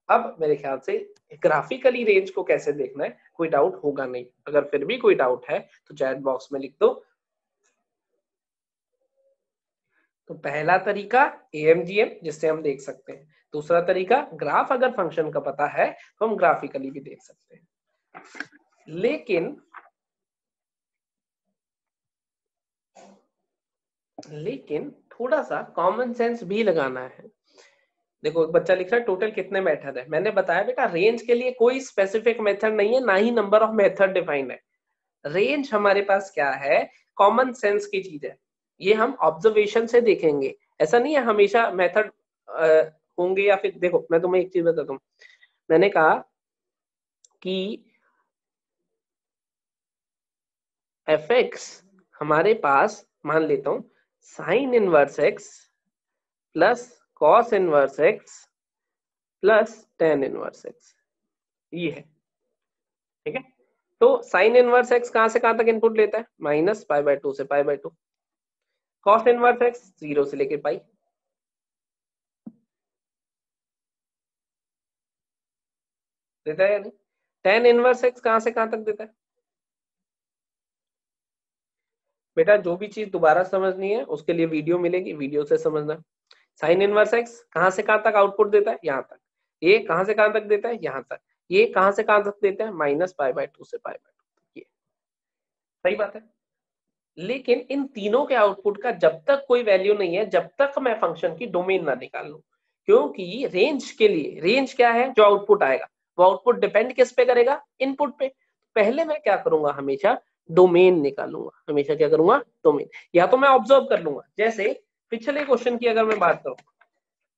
अब मेरे ख्याल से ग्राफिकली रेंज को कैसे देखना है कोई डाउट होगा नहीं। अगर फिर भी कोई डाउट है तो चैट बॉक्स में लिख दो। तो पहला तरीका AMGM जिससे हम देख सकते हैं, दूसरा तरीका ग्राफ अगर फंक्शन का पता है तो हम ग्राफिकली भी देख सकते हैं। लेकिन थोड़ा सा कॉमन सेंस भी लगाना है। देखो बच्चा लिख रहा है टोटल कितने मेथड है, मैंने बताया बेटा रेंज के लिए कोई स्पेसिफिक मेथड नहीं है, ना ही नंबर ऑफ मेथड डिफाइंड है। रेंज हमारे पास क्या है, कॉमन सेंस की चीज है, ये हम ऑब्जर्वेशन से देखेंगे। ऐसा नहीं है हमेशा मेथड होंगे या फिर, देखो मैं तुम्हें एक चीज बताता हूँ, मैंने कहा कि एफ एक्स हमारे पास मान लेता हूं sign inverse x plus cos inverse x plus ten inverse x, ये है। ठीक है, तो साइन इनवर्स एक्स कहां से कहां तक इनपुट लेता है, -π/2 से π/2। कॉस इनवर्स एक्स 0 से लेके पाई, देता है या नहीं। टेन इनवर्स एक्स कहां से कहां तक देता है बेटा, जो भी चीज दोबारा समझनी है उसके लिए वीडियो मिलेगी, वीडियो से समझना। साइन इनवर्स एक्स कहां से कहां तक आउटपुट देता है, यहाँ तक। ये कहां से कहां तक देता है, यहाँ तक। ये कहां से कहां तक देता है, -π/2 से π/2। ये सही बात है। लेकिन इन तीनों के आउटपुट का जब तक कोई वैल्यू नहीं है, जब तक मैं फंक्शन की डोमेन ना निकाल लूं, क्योंकि रेंज के लिए, रेंज क्या है, जो आउटपुट आएगा वो आउटपुट डिपेंड किस पे करेगा, इनपुट पे। पहले मैं क्या करूंगा, हमेशा डोमेन निकालूंगा, हमेशा क्या करूंगा, डोमेन। या तो मैं ऑब्जर्व कर लूंगा, जैसे पिछले क्वेश्चन की अगर मैं बात करूं,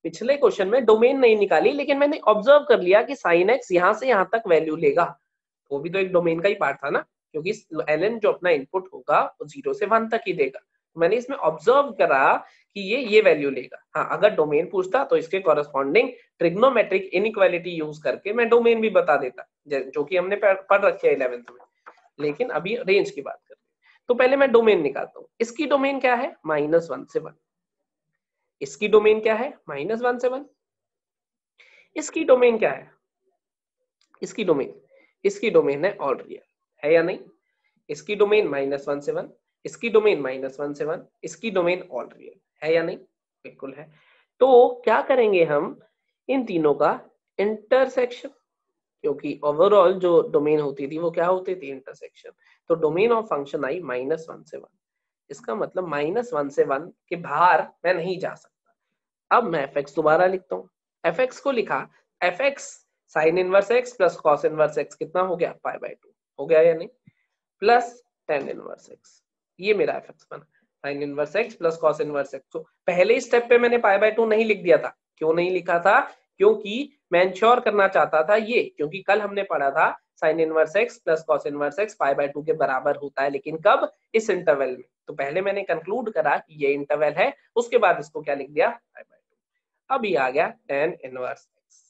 पिछले क्वेश्चन में डोमेन नहीं निकाली, लेकिन मैंने ऑब्जर्व कर लिया कि साइन एक्स यहां से यहां तक वैल्यू लेगा, वो भी तो एक डोमेन का ही पार्ट था ना, क्योंकि ln जो अपना इनपुट होगा वो 0 से 1 तक ही देगा। मैंने इसमें ऑब्जर्व करा कि ये वैल्यू लेगा। हाँ, अगर डोमेन पूछता तो इसके कॉरेस्पॉन्डिंग ट्रिग्नोमेट्रिक इनइक्वालिटी यूज करके मैं डोमेन भी बता देता, जो कि हमने पढ़ रखे है 11th में। लेकिन अभी रेंज की बात करते हैं, तो पहले मैं डोमेन निकालता हूँ। इसकी डोमेन क्या है, -1 से 1। इसकी डोमेन क्या है, -1 से 1। इसकी डोमेन क्या है, इसकी डोमेन है ऑल रियल, है या नहीं। इसकी डोमेन -1 से 1, इसकी डोमेन -1 से 1, इसकी डोमेन ऑल रियल, है या नहीं, बिल्कुल है। तो क्या करेंगे हम, इन तीनों का इंटरसेक्शन, क्योंकि ओवरऑल जो डोमेन होती थी वो क्या होती थी, इंटरसेक्शन। तो डोमेन ऑफ फंक्शन आई -1 से 1। इसका मतलब -1 से 1 के बाहर मैं नहीं जा सकता। अब मैं एफ एक्स दोबारा लिखता हूँ, एफ एक्स को लिखा, F x sign inverse x plus cos inverse x कितना हो गया, π/2 हो गया या नहीं, प्लस टेन इनवर्स एक्स, ये मेरा एफ एक्स बना। Sign inverse x plus cos inverse x, तो पहले स्टेप पे मैंने π/2 नहीं लिख दिया था। क्यों नहीं लिखा था, क्योंकि मैं इंश्योर करना चाहता था ये, क्योंकि कल हमने पढ़ा था sine inverse x plus cos inverse x π/2 के बराबर होता है, लेकिन कब, इस इंटरवल में। तो पहले मैंने कंक्लूड करा कि ये इंटरवल है, उसके बाद इसको क्या लिख दिया, π/2। अब ये आ गया टेन इनवर्स एक्स।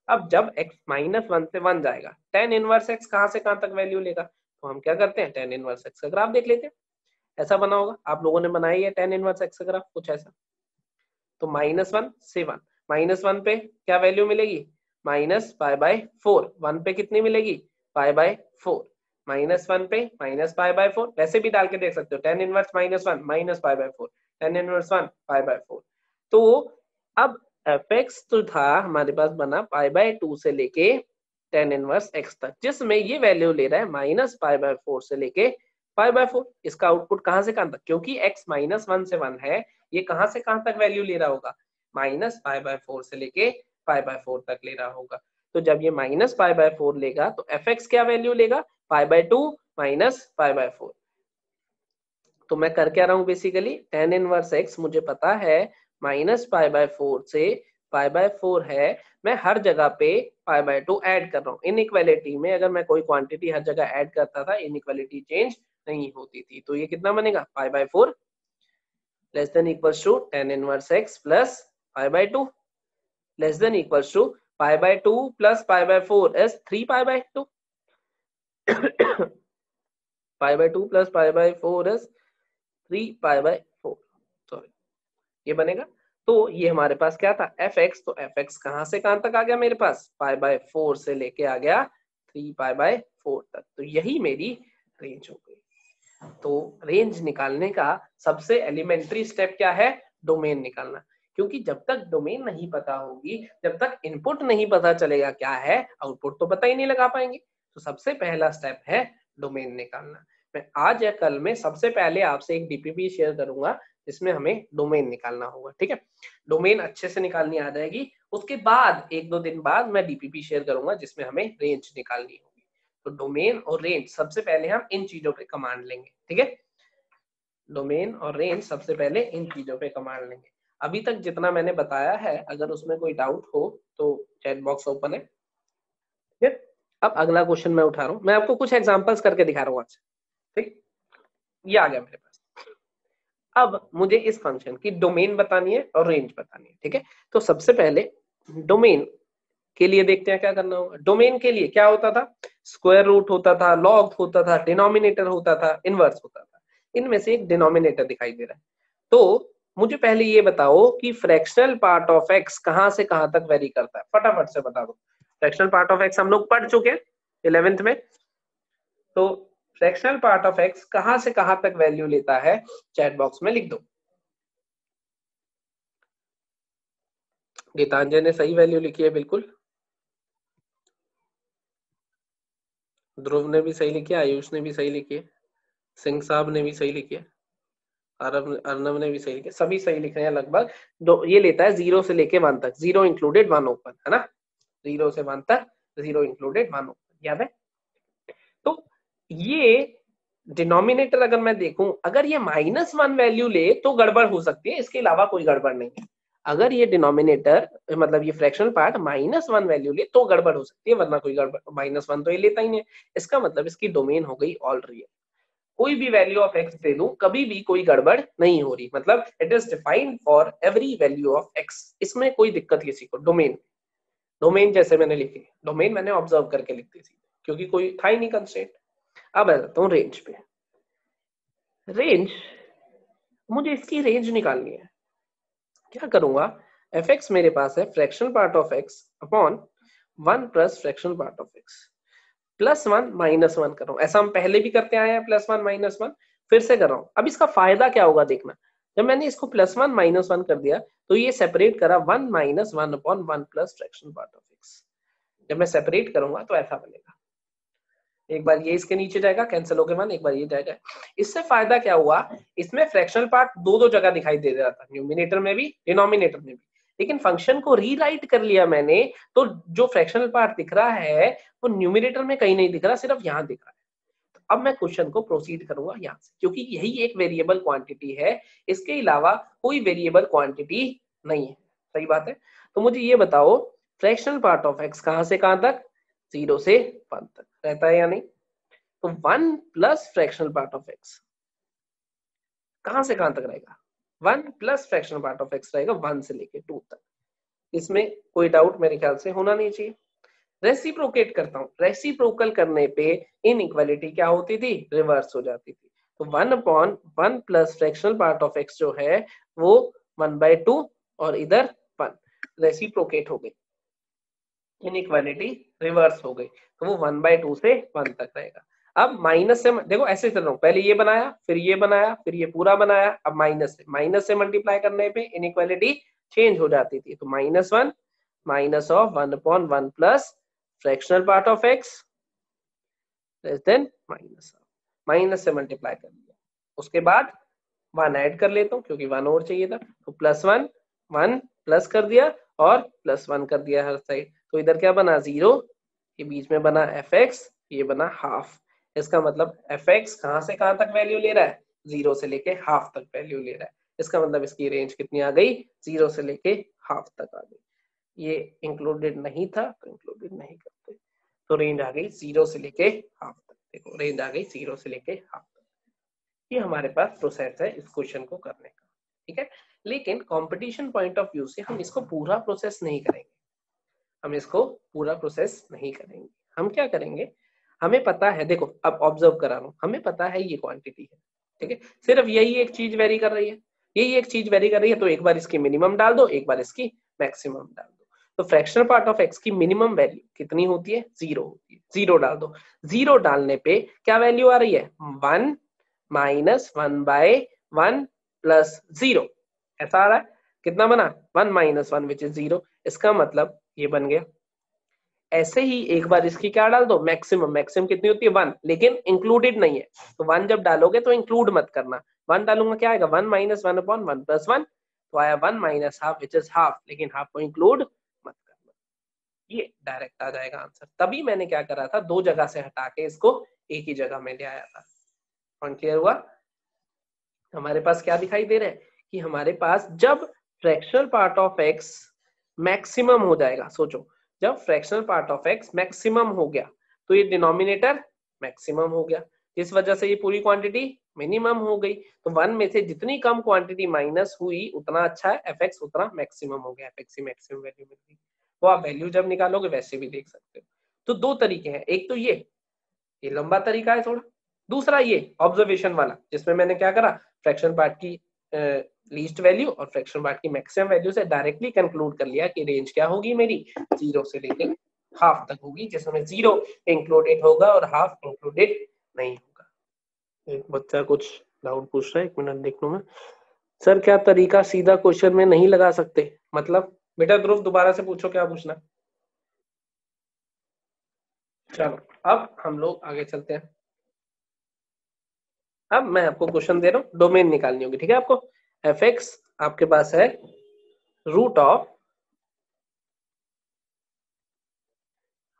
अब जब x -1 से 1 जाएगा, टेन इनवर्स एक्स कहां से कहां तक वैल्यू लेगा, तो हम क्या करते हैं, टेन इनवर्स एक्स का ग्राफ देख लेते हैं। ऐसा बना होगा, आप लोगों ने बनाया है टेन इनवर्स एक्स का ग्राफ कुछ ऐसा। तो -1 से 1, -1 पे क्या वैल्यू मिलेगी, -π/4। 1 पे कितनी मिलेगी, π/4। -1 पे -π/4, वैसे भी डाल के देख सकते हो, टेन इनवर्स -1 -π/4, टेन इनवर्स 1 π/4। तो अब एफ एक्स तो था हमारे पास बना π/2 से लेके टेन इनवर्स एक्स तक, जिसमें ये वैल्यू ले रहा है -π/4 से लेके π/4। इसका आउटपुट कहां से कहां तक, क्योंकि x -1 से 1 है, ये कहां से कहां तक वैल्यू ले रहा होगा, -π/4 से लेके π/4 तक ले रहा होगा। तो जब ये -π/4 लेगा तो एफ एक्स क्या वैल्यू लेगा, π/2 -π/4। तो मैं कर क्या रहा हूँ, बेसिकली टेन इनवर्स एक्स मुझे पता है -π/4 से π/4 है, मैं हर जगह पे π/2 ऐड कर रहा हूँ। इनइक्वालिटी में अगर मैं कोई क्वांटिटी हर जगह ऐड करता था, इनइक्वालिटी चेंज नहीं होती थी। तो ये कितना बनेगा, π/4 less than equals to tan inverse x plus π/2 less than equals to π/2 plus π/4 is 3π/2। π/2 plus π/4 is 3π/4, sorry, ये बनेगा। तो ये हमारे पास क्या था, एफ एक्स। तो एफ एक्स कहां से कहां तक आ गया मेरे पास, π/4 से लेके आ गया 3π/4 तक। तो यही मेरी रेंज हो गई। तो रेंज निकालने का सबसे एलिमेंट्री स्टेप क्या है, डोमेन निकालना। क्योंकि जब तक डोमेन नहीं पता होगी, जब तक इनपुट नहीं पता चलेगा क्या है, आउटपुट तो पता ही नहीं लगा पाएंगे। तो सबसे पहला स्टेप है डोमेन निकालना। मैं आज या कल में सबसे पहले आपसे एक डीपीपी शेयर करूंगा, इसमें हमें डोमेन निकालना होगा, ठीक है। डोमेन अच्छे से निकालनी आ जाएगी, उसके बाद 1-2 दिन बाद मैं डीपीपी शेयर करूंगा जिसमें हमें रेंज निकालनी होगी। तो डोमेन और रेंज सबसे पहले हम इन चीजों पे कमांड लेंगे, ठीक है। डोमेन और रेंज सबसे पहले इन चीजों पे कमांड लेंगे। अभी तक जितना मैंने बताया है, अगर उसमें कोई डाउट हो तो चैट बॉक्स ओपन है, ठीक है। अब अगला क्वेश्चन मैं उठा रहा हूँ, मैं आपको कुछ एग्जांपल्स करके दिखा रहा हूँ आज, ठीक। ये आ गया मेरे पास। अब मुझे इस फंक्शन की डोमेन बतानी है और रेंज बतानी है, ठीक है। तो सबसे पहले डोमेन के लिए देखते हैं क्या करना होगा। डोमेन के लिए क्या होता था, स्क्वायर रूट होता था, लॉग होता था, डिनोमिनेटर होता था, इनवर्स होता था। इनमें से एक डिनोमिनेटर दिखाई दे रहा है। तो मुझे पहले ये बताओ कि फ्रैक्शनल पार्ट ऑफ एक्स कहां से कहां तक वेरी करता है, फटाफट से बता दो। फ्रैक्शनल पार्ट ऑफ एक्स हम लोग पढ़ चुके हैं 11th में। तो फ्रैक्शनल पार्ट ऑफ एक्स कहां से कहां तक वैल्यू लेता है, चैट बॉक्स में लिख दो। गीतांजलि ने सही वैल्यू लिखी है बिल्कुल, ध्रुव ने भी सही लिखी है, आयुष ने भी सही लिखी है, सिंह साहब ने भी सही लिखी है, अर्नव ने भी सही लिखी है, सभी सही लिख रहे हैं लगभग। ये लेता है 0 से लेके 1 तक, 0 इंक्लूडेड 1 ओपन, है ना। 0 से 1 तक, 0 इंक्लूडेड 1 ओपन, याद है। तो ये डिनोमिनेटर अगर मैं देखूं, अगर ये -1 वैल्यू ले तो गड़बड़ हो सकती है, इसके अलावा कोई गड़बड़ नहीं है। अगर ये डिनोमिनेटर मतलब ये फ्रैक्शनल पार्ट -1 वैल्यू ले तो गड़बड़ हो सकती है, वरना कोई गड़बड़, -1 तो ये लेता ही नहीं है। इसका मतलब इसकी डोमेन हो गई ऑल रियल। कोई भी वैल्यू ऑफ एक्स दे दूं, कभी भी कोई गड़बड़ नहीं हो रही, मतलब it is defined for every value of x. इसमें कोई दिक्कत किसी को, डोमेन डोमेन जैसे मैंने लिखी, डोमेन मैंने ऑब्जर्व करके लिख दी थी क्योंकि कोई था ही नहीं कंस्ट्रेंट। अब आ जाता हूँ रेंज पे। रेंज, मुझे इसकी रेंज निकालनी है। क्या करूंगा, एफ एक्स मेरे पास है fractional part of x upon 1 plus fractional part of x, +1 -1 कर रहा हूं। ऐसा हम पहले भी करते आए हैं, +1 -1, फिर से कर रहा हूं। अब इसका फायदा क्या होगा देखना, जब मैंने इसको +1 -1 कर दिया तो ये सेपरेट करा 1 - 1 upon 1 plus fractional part of x. जब मैं सेपरेट करूंगा तो ऐसा बनेगा, एक बार ये इसके नीचे जाएगा, कैंसिल होके 1, एक बार ये जाएगा। इससे फायदा क्या हुआ, इसमें फ्रैक्शनल पार्ट दो जगह दिखाई दे रहा था, न्यूमिनेटर में भी डिनोमिनेटर में भी, लेकिन फंक्शन को रीराइट कर लिया मैंने, तो जो फ्रैक्शनल पार्ट दिख रहा है वो न्यूमिनेटर में कहीं नहीं दिख रहा, सिर्फ यहाँ दिख रहा है। तो अब मैं क्वेश्चन को प्रोसीड करूंगा यहाँ से, क्योंकि यही एक वेरिएबल क्वांटिटी है, इसके अलावा कोई वेरिएबल क्वांटिटी नहीं है, सही बात है। तो मुझे ये बताओ, फ्रैक्शनल पार्ट ऑफ एक्स कहां से कहां तक, 0 से 1 तक रहता है या नहीं। तो 1 plus fractional part of x कहां से कहां तक रहेगा, 1 plus fractional part of x रहेगा 1 से लेके 2 तक। इसमें कोई डाउट मेरे ख्याल से होना नहीं चाहिए। रेसिप्रोकेट करता हूं, रेसिप्रोकल करने पे इनइक्वालिटी क्या होती थी, रिवर्स हो जाती थी। तो 1/1 plus fractional part of x जो है वो 1/2 और इधर 1, रेसिप्रोकेट हो गई, इनइक्वालिटी रिवर्स हो गई, तो वो 1/2 से 1 तक रहेगा। अब माइनस से देखो, ऐसे चल रहा हूं, पहले ये बनाया, फिर ये बनाया, फिर ये पूरा बनाया, अब माइनस से मल्टीप्लाई करने पे इनइक्वालिटी चेंज हो जाती थी। तो -1 minus of 1/1 plus fractional part of x less than minus से मल्टीप्लाई कर दिया, उसके बाद 1 ऐड कर लेता हूँ क्योंकि 1 और चाहिए था, तो +1 1 प्लस कर दिया और +1 कर दिया हर साइड। तो इधर क्या बना, 0, ये बीच में बना fx, ये बना हाफ। इसका मतलब fx कहां से कहां तक वैल्यू ले रहा है, 0 से लेके हाफ तक वैल्यू ले रहा है। इसका मतलब इसकी रेंज कितनी आ गई, 0 से लेके हाफ तक आ गई। ये इंक्लूडेड नहीं था तो इंक्लूडेड नहीं करते, तो रेंज आ गई 0 से लेके हाफ तक। देखो रेंज आ गई 0 से लेके हाफ तक। ये हमारे पास प्रोसेस है इस क्वेश्चन को करने का, ठीक है। लेकिन कंपटीशन पॉइंट ऑफ व्यू से हम इसको पूरा प्रोसेस नहीं करेंगे, हम इसको पूरा प्रोसेस नहीं करेंगे। हम क्या करेंगे, हमें पता है, देखो अब ऑब्जर्व करा रहा हूं, हमें पता है ये क्वांटिटी है, ठीक है, सिर्फ यही एक चीज वेरी कर रही है, यही एक चीज वेरी कर रही है, तो एक बार इसकी मिनिमम डाल दो, एक बार इसकी मैक्सिमम डाल दो। तो फ्रैक्शनल पार्ट ऑफ एक्स की मिनिमम वैल्यू कितनी होती है, 0 होती है, 0 डाल दो। 0 डालने पे क्या वैल्यू आ रही है, 1 - 1/1 प्लस 0, ऐसा आ रहा है। कितना बना, 1 - 1 विच इज 0। इसका मतलब ये बन गया, ऐसे ही एक बार इसकी क्या डाल दो, मैक्सिमम। मैक्सिमम कितनी होती है 1, लेकिन इंक्लूडेड नहीं है, तो 1 जब डालोगे तो इंक्लूड मत करना। 1 डालूंगा क्या आएगा, 1 माइनस 1/1 प्लस 1, तो आया 1 minus half which is half, लेकिन हाफ को इंक्लूड मत करना। ये डायरेक्ट आ जाएगा आंसर। तभी मैंने क्या करा था, दो जगह से हटा के इसको एक ही जगह में ले आया था। पॉइंट क्लियर हुआ? हमारे पास क्या दिखाई दे रहा है कि हमारे पास जब fractional part of x maximum हो जाएगा, सोचो जब fractional part of x maximum हो गया तो ये डिनोमिनेटर मैक्सिमम हो गया, इस वजह से ये पूरी क्वांटिटी मिनिमम हो गई। तो 1 में से जितनी कम क्वांटिटी माइनस हुई उतना अच्छा है, एफ एक्स उतना मैक्सिमम हो गया, एफ एक्स की मैक्सिमम वैल्यू मिल गई। वो आप वैल्यू जब निकालोगे वैसे भी देख सकते हो। तो दो तरीके हैं, एक तो ये लंबा तरीका है थोड़ा, दूसरा ये ऑब्जर्वेशन वाला जिसमें मैंने क्या करा, फ्रैक्शन पार्ट की लीस्ट वैल्यू और फ्रैक्शन पार्ट की मैक्सिमम वैल्यू से डायरेक्टली कंक्लूड कर लिया कि रेंज क्या होगी मेरी, 0 से लेके हाफ तक होगी, जिसमें 0 इंक्लूडेड होगा और हाफ इंक्लूडेड नहीं होगा। एक बच्चा कुछ डाउट पूछ रहा है, 1 मिनट देख लूं मैं। सर क्या तरीका सीधा क्वेश्चन में नहीं लगा सकते, मतलब? बेटा ध्रुव दोबारा से पूछो क्या पूछना। चलो अब हम लोग आगे चलते हैं। अब मैं आपको क्वेश्चन दे रहा हूँ, डोमेन निकालनी होगी, ठीक है आपको। एफ एक्स आपके पास है रूट ऑफ,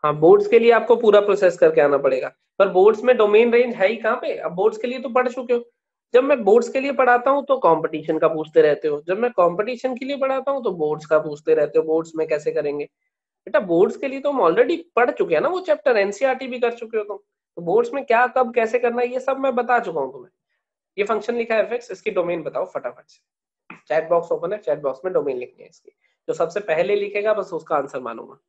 हाँ बोर्ड्स के लिए आपको पूरा प्रोसेस करके आना पड़ेगा, पर बोर्ड्स में डोमेन रेंज है ही कहाँ पे, अब बोर्ड्स के लिए तो पढ़ चुके हो। जब मैं बोर्ड्स के लिए पढ़ाता हूँ तो कंपटीशन का पूछते रहते हो, जब मैं कंपटीशन के लिए पढ़ाता हूँ तो बोर्ड्स का पूछते रहते हो, बोर्ड्स में कैसे करेंगे। बेटा बोर्ड्स के लिए तो हम ऑलरेडी पढ़ चुके हैं ना, वो चैप्टर एनसीईआरटी भी कर चुके हो तुम, तो बोर्ड्स में क्या कब कैसे करना है ये सब मैं बता चुका हूँ तुम्हें। ये फंक्शन लिखा है एफ, इसकी डोमेन बताओ फटाफट से। चैट बॉक्स ओपन है, चैट बॉक्स में डोमेन लिखनी है इसकी, जो सबसे पहले लिखेगा बस उसका आंसर मानूंगा।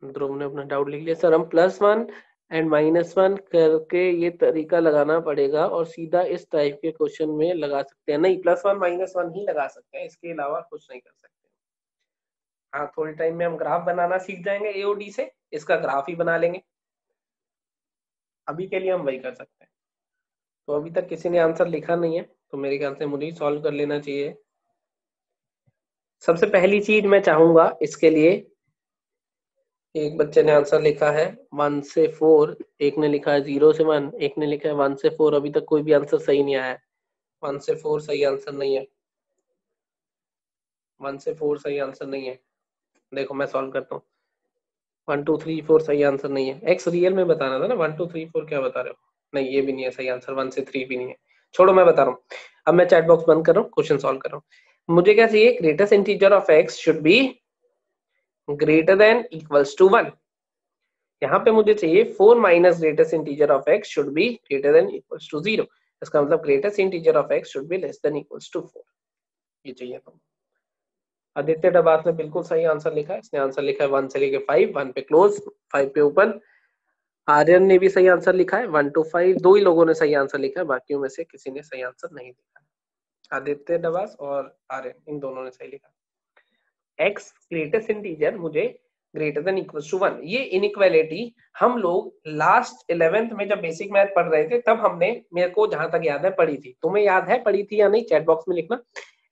ध्रुव ने अपना डाउट लिख लिया। सर हम +1 एंड -1 करके ये तरीका लगाना पड़ेगा और सीधा इस टाइप के क्वेश्चन में लगा सकते हैं? नहीं, +1 -1 ही लगा सकते हैं, इसके अलावा कुछ नहीं कर सकते। हाँ थोड़े टाइम में हम ग्राफ बनाना सीख जाएंगे एओडी से, इसका ग्राफ ही बना लेंगे, अभी के लिए हम वही कर सकते हैं। तो अभी तक किसी ने आंसर लिखा नहीं है, तो मेरे ख्याल से मुझे ही सॉल्व कर लेना चाहिए। सबसे पहली चीज मैं चाहूंगा इसके लिए, एक बच्चे ने आंसर लिखा है 1 से 4, एक ने लिखा है 0 से 1, एक ने लिखा है 1 से 4, अभी तक कोई भी आंसर सही नहीं आया है। 1 से 4 सही आंसर नहीं है, 1 से 4 सही आंसर नहीं है। देखो मैं सॉल्व करता हूँ। 1 2 3 4 सही आंसर नहीं है, एक्स रियल में बताना था ना, 1 2 3 4 क्या बता रहे हो? नहीं ये भी नहीं है सही आंसर, 1 से 3 भी नहीं है। छोड़ो मैं बता रहा हूँ, अब मैं चैट बॉक्स बंद कर रहा हूँ, क्वेश्चन सॉल्व कर रहा हूँ। मुझे क्या चाहिए, greatest integer of x should be greater than equals to 1। यहाँ पे मुझे चाहिए 4 minus greatest integer of x should be greater than equals to 0। इसका मतलब greatest integer of x should be less than equals to 4, ये चाहिए तो। आदित्य डबास ने बिल्कुल सही आंसर लिखा है, इसने आंसर लिखा है 1 से लेके 5, 1 पे क्लोज 5 पे ओपन। आर्यन ने भी सही आंसर लिखा है 1 to 5, दो ही लोगों ने सही आंसर लिखा है, बाकियों में से किसी ने सही आंसर नहीं लिखा। आदित्य डबास और आर्यन इन दोनों ने सही लिखा। एक्स ग्रेटेस्ट इंटीजर मुझे ग्रेटर देन इक्वल टू 1, ये इनइक्वालिटी हम लोग लास्ट 11th में जब बेसिक मैथ पढ़ रहे थे तब हमने, मेरे को जहां तक याद है पढ़ी थी, तुम्हें याद है पढ़ी थी या नहीं, चैट बॉक्स में लिखना।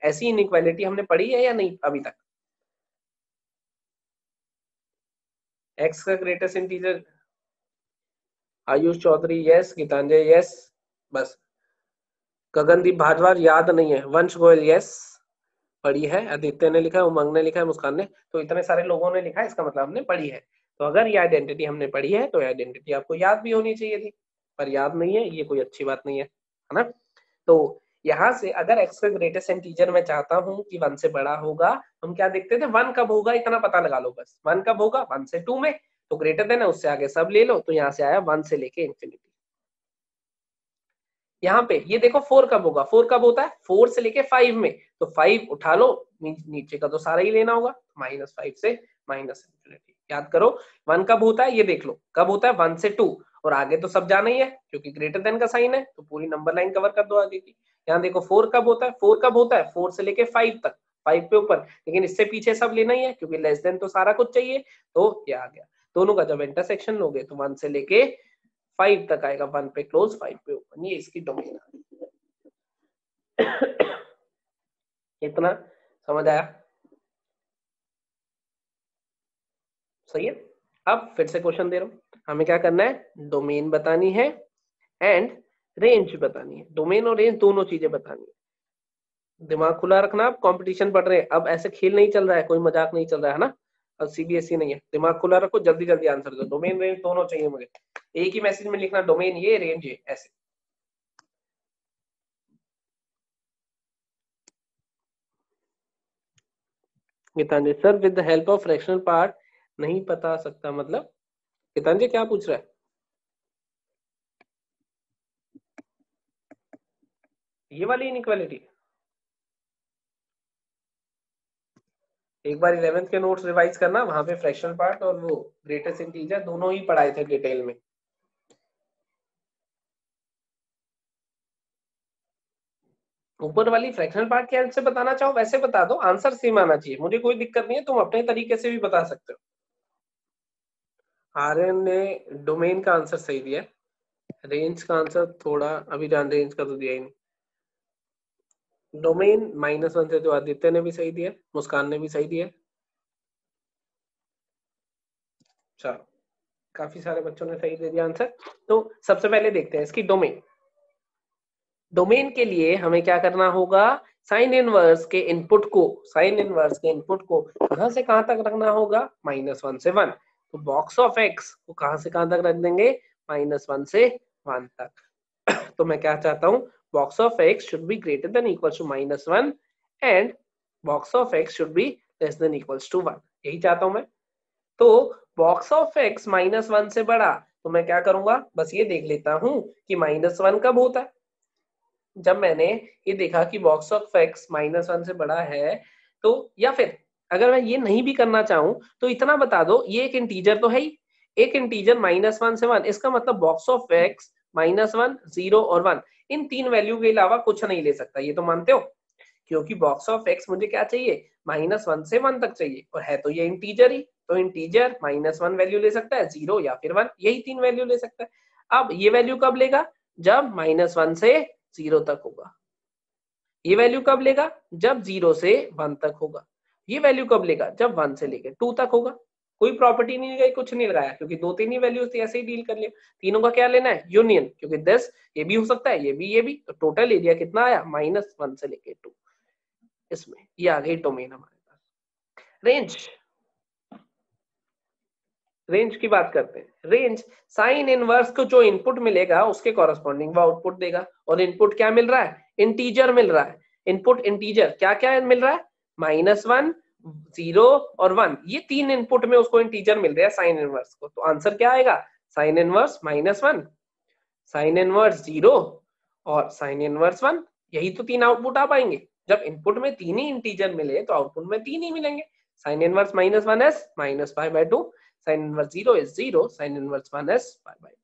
ऐसी इनइक्वालिटी हमने पढ़ी है या नहीं अभी तक? एक्स का greatest integer, Ayush Chaudhary yes, Geetanjali yes, बस गगनदीप भारद्वाज याद नहीं है, वंश गोयल यस पढ़ी है, आदित्य ने लिखा है, उमंग ने लिखा है, मुस्कान ने, तो इतने सारे लोगों ने लिखा है, इसका मतलब हमने पढ़ी है। तो अगर ये आइडेंटिटी हमने पढ़ी है तो आइडेंटिटी आपको याद भी होनी चाहिए थी, पर याद नहीं है, ये कोई अच्छी बात नहीं है, है ना? तो यहाँ से अगर एक्स का ग्रेटेस्ट इंटीजर मैं चाहता हूँ कि 1 से बड़ा होगा, हम क्या देखते थे, 1 कब होगा इतना पता लगा लो बस, 1 कब होगा 1 से 2 में, तो ग्रेटर देन है उससे आगे सब ले लो, तो यहाँ से आया 1 से लेके इंफिनिटी। यहाँ पे ये देखो 4 कब होगा, 4 कब होता है 4 से लेके 5 में, तो 5 उठा लो, नीचे का तो सारा ही लेना होगा, -5 से माइनस इंफिनिटी। याद करो 1 कब होता है, ये देख लो कब होता है 1 से 2, और आगे तो सब जाना ही है क्योंकि ग्रेटर देन का साइन है, तो पूरी नंबर लाइन कवर कर दो आगे की। यहाँ देखो 4 कब होता है, 4 कब होता है 4 से लेके 5 तक, 5 पे ऊपर, लेकिन इससे पीछे सब लेना ही है क्योंकि लेस देन तो सारा कुछ चाहिए, तो ये आ गया। दोनों का जब इंटरसेक्शन लोगे तो 1 से लेके 5 तक आएगा, 1 पे क्लोज 5 पे ओपन, ये इसकी डोमेन है। इतना समझ आया? सही है। अब फिर से क्वेश्चन दे रहा हूँ, हमें क्या करना है, डोमेन बतानी है एंड रेंज बतानी है। डोमेन और रेंज दोनों चीजें बतानी है। दिमाग खुला रखना, आप कंपटीशन पढ़ रहे हैं, अब ऐसे खेल नहीं चल रहा है, कोई मजाक नहीं चल रहा है ना, अब सीबीएसई नहीं है। दिमाग खुला रखो, जल्दी जल्दी आंसर दो। डोमेन रेंज दोनों चाहिए मुझे, एक ही मैसेज में लिखना, डोमेन ये, रेंज ये, ऐसे। Geetanjali sir with the help of fractional part नहीं बता सकता, मतलब गीतांजलि क्या पूछ रहा है? ये वाली इनइक्वालिटी एक बार 11th के नोट्स रिवाइज करना, वहां पे फ्रैक्शनल पार्ट और वो ग्रेटेस्ट इंटीजर दोनों ही पढ़ाए थे डिटेल में। ऊपर वाली फ्रैक्शनल पार्ट कैसे बताना चाहो वैसे बता दो, आंसर सेम आना चाहिए, मुझे कोई दिक्कत नहीं है, तुम अपने तरीके से भी बता सकते हो। आर्यन ने डोमेन का आंसर सही दिया, रेंज का आंसर थोड़ा अभी जान, रेंज का तो दिया ही नहीं। डोमेन -1 से तो आदित्य ने भी सही दिया, मुस्कान ने भी सही दिया। चलो काफी सारे बच्चों ने सही दे दिया आंसर। तो सबसे पहले देखते हैं इसकी डोमेन। डोमेन के लिए हमें क्या करना होगा, साइन इनवर्स के इनपुट को, साइन इनवर्स के इनपुट को कहां से कहां तक रखना होगा, -1 से 1। तो बॉक्स ऑफ एक्स को कहां से कहां तक रख देंगे, -1 से 1 तक। तो मैं क्या चाहता हूं, box of x should be greater than equals to -1 and box of x should be less than equals to 1, यही चाहता हूं मैं। तो बॉक्स ऑफ एक्स -1 से बड़ा, तो मैं क्या करूंगा, बस ये देख लेता हूं कि -1 कब होता है। जब मैंने ये देखा कि बॉक्स ऑफ एक्स -1 से बड़ा है, तो या फिर अगर मैं ये नहीं भी करना चाहूं तो इतना बता दो, ये एक इंटीजर तो है ही, एक इंटीजर -1 से 1, इसका मतलब बॉक्स ऑफ एक्स -1, 0 और 1, इन तीन वैल्यू के अलावा कुछ नहीं ले सकता, ये तो मानते हो। क्योंकि बॉक्स ऑफ एक्स मुझे क्या चाहिए, -1 से 1 तक चाहिए, और है तो ये इंटीजर ही, तो इंटीजर -1 वैल्यू ले सकता है, 0 या फिर 1, यही तीन वैल्यू ले सकता है। अब ये वैल्यू कब लेगा, जब -1 से 0 तक होगा। ये वैल्यू कब लेगा, जब 0 से 1 तक होगा। ये वैल्यू कब लेगा, जब 1 से लेकर 2 तक होगा। कोई प्रॉपर्टी नहीं लगाई, कुछ नहीं लगाया, क्योंकि दो तीन ही वैल्यूज थी, ऐसे ही डील कर लिया। तीनों का क्या लेना है, यूनियन, क्योंकि 10 ये भी हो सकता है, ये भी, तो टोटल एरिया कितना आया, -1 से लेके 2, इसमें ये आ गई डोमेन हमारे पास। रेंज, रेंज की बात करते हैं। रेंज साइन इनवर्स को जो इनपुट मिलेगा उसके कॉरेस्पॉन्डिंग वो आउटपुट देगा, और इनपुट क्या मिल रहा है, इंटीजर मिल रहा है। इनपुट इंटीजर क्या क्या मिल रहा है, -1, 0 और 1, ये तीन इनपुट में उसको इंटीजर मिल रहा है साइन इनवर्स को। तो आंसर क्या आएगा, साइन इनवर्स -1, साइन इनवर्स 0 और साइन इनवर्स 1, यही तो तीन आउटपुट आ पाएंगे। जब इनपुट में तीन ही इंटीजर मिले तो आउटपुट में तीन ही मिलेंगे। Sine inverse -1 s -π/2, sine inverse 0 is 0, sine inverse 1 s π/2।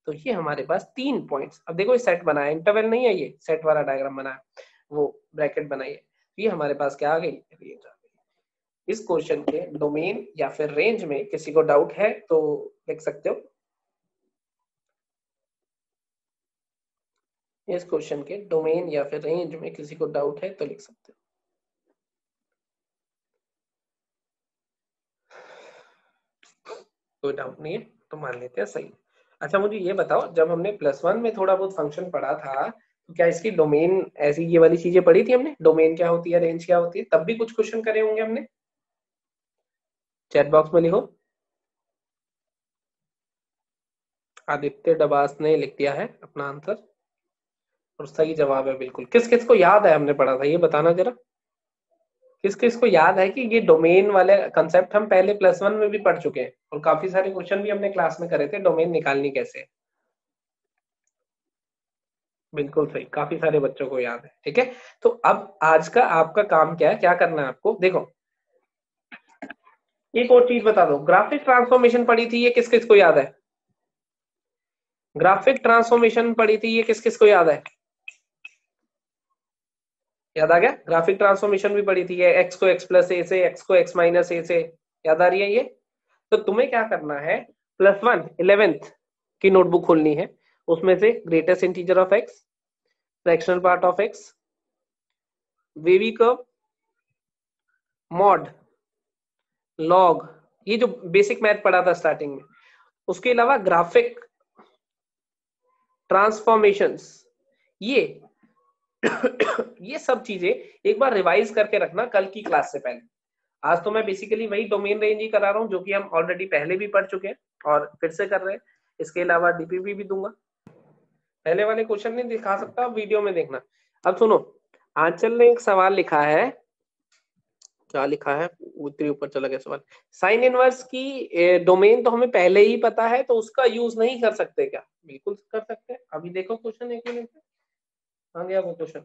तो ये हमारे पास तीन पॉइंट्स। अब देखो ये सेट बनाया, इंटरवल नहीं है, ये सेट वाला डायग्राम बनाया, वो ब्रैकेट बनाई है। ये हमारे पास क्या आ गई, रेंज आ गई। इस क्वेश्चन के डोमेन या फिर रेंज में किसी को डाउट है तो लिख सकते हो। इस क्वेश्चन के डोमेन या फिर रेंज में किसी को डाउट है तो लिख सकते हो। कोई डाउट नहीं है तो मान लेते हैं सही। अच्छा मुझे ये बताओ, जब हमने +1 में थोड़ा बहुत फंक्शन पढ़ा था, तो क्या इसकी डोमेन ऐसी ये वाली चीजें पढ़ी थी हमने, डोमेन क्या होती है, रेंज क्या होती है, तब भी कुछ क्वेश्चन करे होंगे हमने। चैट बॉक्स में लिखो। आदित्य डबास ने लिख दिया है अपना आंसर, और सही जवाब है बिल्कुल। किस किस को याद है हमने पढ़ा था, ये बताना जरा, किस किस को याद है कि ये डोमेन वाले कंसेप्ट हम पहले +1 में भी पढ़ चुके हैं, और काफी सारे क्वेश्चन भी हमने क्लास में करे थे, डोमेन निकालनी कैसे। बिल्कुल सही, काफी सारे बच्चों को याद है, ठीक है। तो अब आज का आपका काम क्या है, क्या करना है आपको, देखो एक और चीज बता दो, ग्राफिक ट्रांसफॉर्मेशन पढ़ी थी, ये किस किस को याद है, ग्राफिक ट्रांसफॉर्मेशन पढ़ी थी, ये किस किस को याद है, याद आ गया। ग्राफिक ट्रांसफॉर्मेशन भी पढ़ी थी, ये एक्स को x+a से, एक्स को x-a से, याद आ रही है ये। तो तुम्हें क्या करना है, +1 11th की नोटबुक खोलनी है, उसमें से greatest integer of x, fractional part of x, wavy curve, mod, log ये जो बेसिक मैथ पढ़ा था स्टार्टिंग में, उसके अलावा ग्राफिक ट्रांसफॉर्मेशंस, ये ये सब चीजें एक बार रिवाइज करके रखना कल की क्लास से पहले। आज तो मैं बेसिकली वही डोमेन रेंज ही करा रहा हूँ जो कि हम ऑलरेडी पहले भी पढ़ चुके हैं और फिर से कर रहे हैं। इसके अलावा डीपीपी भी दूंगा, पहले वाले क्वेश्चन नहीं दिखा सकता, वीडियो में देखना। अब सुनो, आंचल ने एक सवाल लिखा है, क्या लिखा है, उतनी ऊपर चला गया सवाल। साइन इनवर्स की डोमेन तो हमें पहले ही पता है, तो उसका यूज नहीं कर सकते क्या? बिल्कुल कर सकते हैं। अभी देखो क्वेश्चन, एक मिनट में आ गया वो क्वेश्चन।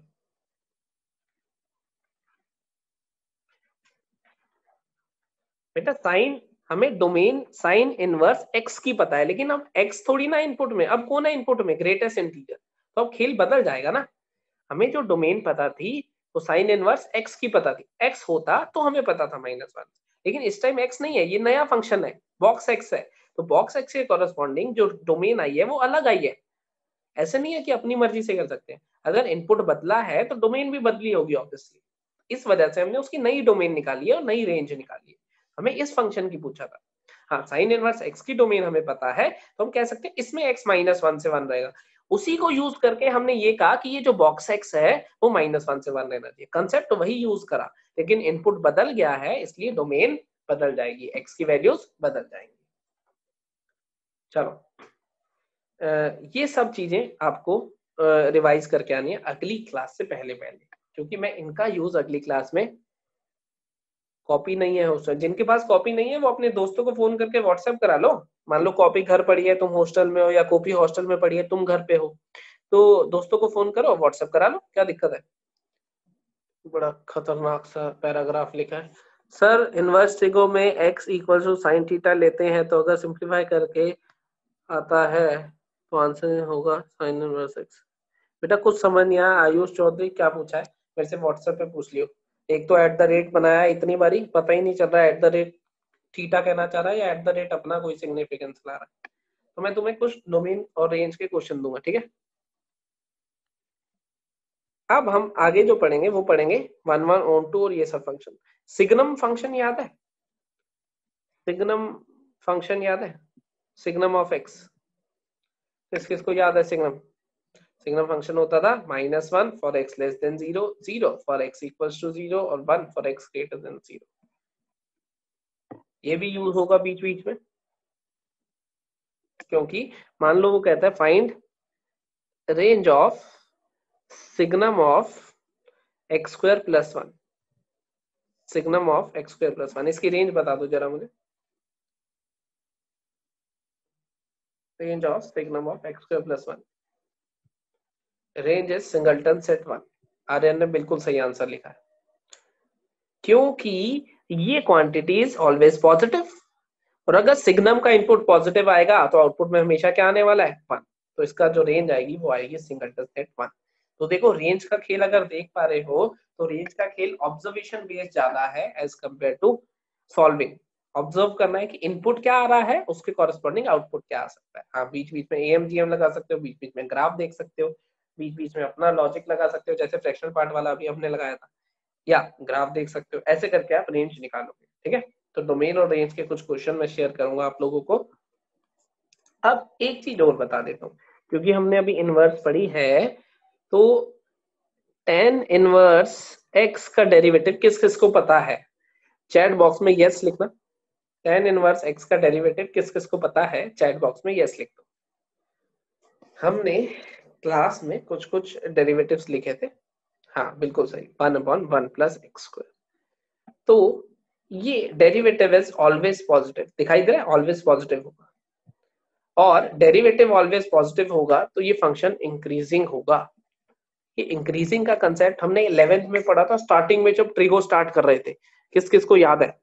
बेटा साइन, हमें डोमेन साइन इनवर्स एक्स की पता है, लेकिन अब एक्स थोड़ी ना इनपुट में, अब कौन है इनपुट में? Greatest integer. तो अब खेल बदल जाएगा ना। हमें जो डोमेन पता थी तो साइन इनवर्स एक्स की पता थी, एक्स होता तो हमें पता था -1, लेकिन इस टाइम एक्स नहीं है, ये नया फंक्शन है, बॉक्स एक्स है। तो बॉक्स एक्स के कॉरेस्पॉन्डिंग जो डोमेन आई है वो अलग आई है। ऐसे नहीं है कि अपनी मर्जी से कर सकते हैं। अगर इनपुट बदला है तो डोमेन भी बदली होगी ऑब्वियसली। इस वजह से हमने उसकी नई डोमेन निकाली है और नई रेंज निकाली है। हमें इस फंक्शन की पूछा था। हाँ, साइन इनवर्स एक्स की डोमेन हमें पता है, तो हम कह सकते हैं इसमें x -1 से 1 रहेगा। उसी को यूज करके हमने ये कहा कि ये जो बॉक्स एक्स है वो -1 से 1 रहना चाहिए। कंसेप्ट तो वही यूज करा, लेकिन इनपुट बदल गया है, इसलिए डोमेन बदल जाएगी, एक्स की वैल्यूज बदल जाएंगी। चलो, ये सब चीजें आपको रिवाइज करके आनी है अगली क्लास से पहले पहले, क्योंकि मैं इनका यूज अगली क्लास में, कॉपी नहीं है हॉस्टल, जिनके पास कॉपी नहीं है वो अपने दोस्तों को फोन करके व्हाट्सएप करा लो। मान लो कॉपी घर पड़ी है, तुम हॉस्टल में हो, या कॉपी हॉस्टल में पड़ी है, तुम घर पे हो, तो दोस्तों को फोन करो, व्हाट्सएप करा लो, क्या दिक्कत है? बड़ा खतरनाक सा पैराग्राफ लिखा है। सर इनवर्स ट्रिगो में x equal to sine theta लेते हैं, तो अगर सिंप्लीफाई करके आता है तो आंसर होगा साइन इनवर्स x। बेटा कुछ समझ नहीं आया, आयुष चौधरी क्या पूछा है मेरे से व्हाट्सएप पे पूछ लियो। एक तो एट द रेट बनाया है इतनी बारी, पता ही नहीं चल रहा है एट द रेट थीटा कहना चाह रहा है या एट द रेट अपना कोई सिग्निफिकेंस ला रहा है। तो मैं तुम्हें कुछ डोमेन और रेंज के क्वेश्चन दूंगा, ठीक है? अब हम आगे जो पढ़ेंगे वो पढ़ेंगे 1 1 on 2 और ये सब फंक्शन। सिग्नम फंक्शन याद है? सिग्नम फंक्शन याद है? सिग्नम ऑफ एक्स, किस किस को याद है सिग्नम? सिग्नम फंक्शन होता था -1 for x less than 0, 0 for x equals to 0 और 1 फॉर x ग्रेटर देन 0। ये भी यूज होगा बीच बीच में, क्योंकि मान लो वो कहता है find range of signum of x square plus 1, signum of x square plus 1, इसकी रेंज बता दो जरा मुझे। Range of signum of x square plus 1, range is singleton set 1। Aryan ने बिल्कुल सही आंसर लिखा है, क्योंकि ये क्वांटिटी इज ऑलवेज पॉजिटिव, और अगर सिग्नम का इनपुट पॉजिटिव आएगा तो आउटपुट में हमेशा क्या आने वाला है? 1। तो इसका जो रेंज आएगी वो आएगी सिंगलटन सेट 1। तो देखो रेंज का खेल अगर देख पा रहे हो तो रेंज का खेल ऑब्जर्वेशन बेस्ड ज्यादा है as compared to solving. Observe करना है कि इनपुट क्या आ रहा है, उसके कॉरेस्पॉन्डिंग आउटपुट क्या आ सकता है। हाँ, बीच बीच में एएमजीएम लगा सकते हो, बीच बीच में ग्राफ देख सकते हो, बीच बीच में अपना लॉजिक लगा सकते हो, जैसे फ्रैक्शनल पार्ट वाला अभी हमने लगाया था, या ग्राफ देख सकते हो। ऐसे करके आप रेंज निकालोगे, ठीक है? तो डोमेन और रेंज के कुछ क्वेश्चन मैं शेयर करूंगा आप लोगों को। अब एक चीज और बता देता हूँ, क्योंकि हमने अभी इनवर्स पढ़ी है, तो tan इनवर्स x का डेरिवेटिव किस किस को पता है? चैट बॉक्स में यस लिखना। tan इनवर्स x का डेरिवेटिव किस किस को पता है? चैट बॉक्स में यस लिख दो। हमने क्लास में कुछ कुछ डेरिवेटिव्स लिखे थे। हाँ बिल्कुल सही, 1/1 प्लस एक्स स्क्वायर। तो ये डेरिवेटिव इज ऑलवेज पॉजिटिव, दिखाई दे रहा है? ऑलवेज पॉजिटिव होगा, और डेरिवेटिव ऑलवेज पॉजिटिव होगा तो ये फंक्शन इंक्रीजिंग होगा। ये इंक्रीजिंग का कंसेप्ट हमने 11th में पढ़ा था, स्टार्टिंग में जब ट्रिगो स्टार्ट कर रहे थे। किस किस को याद है?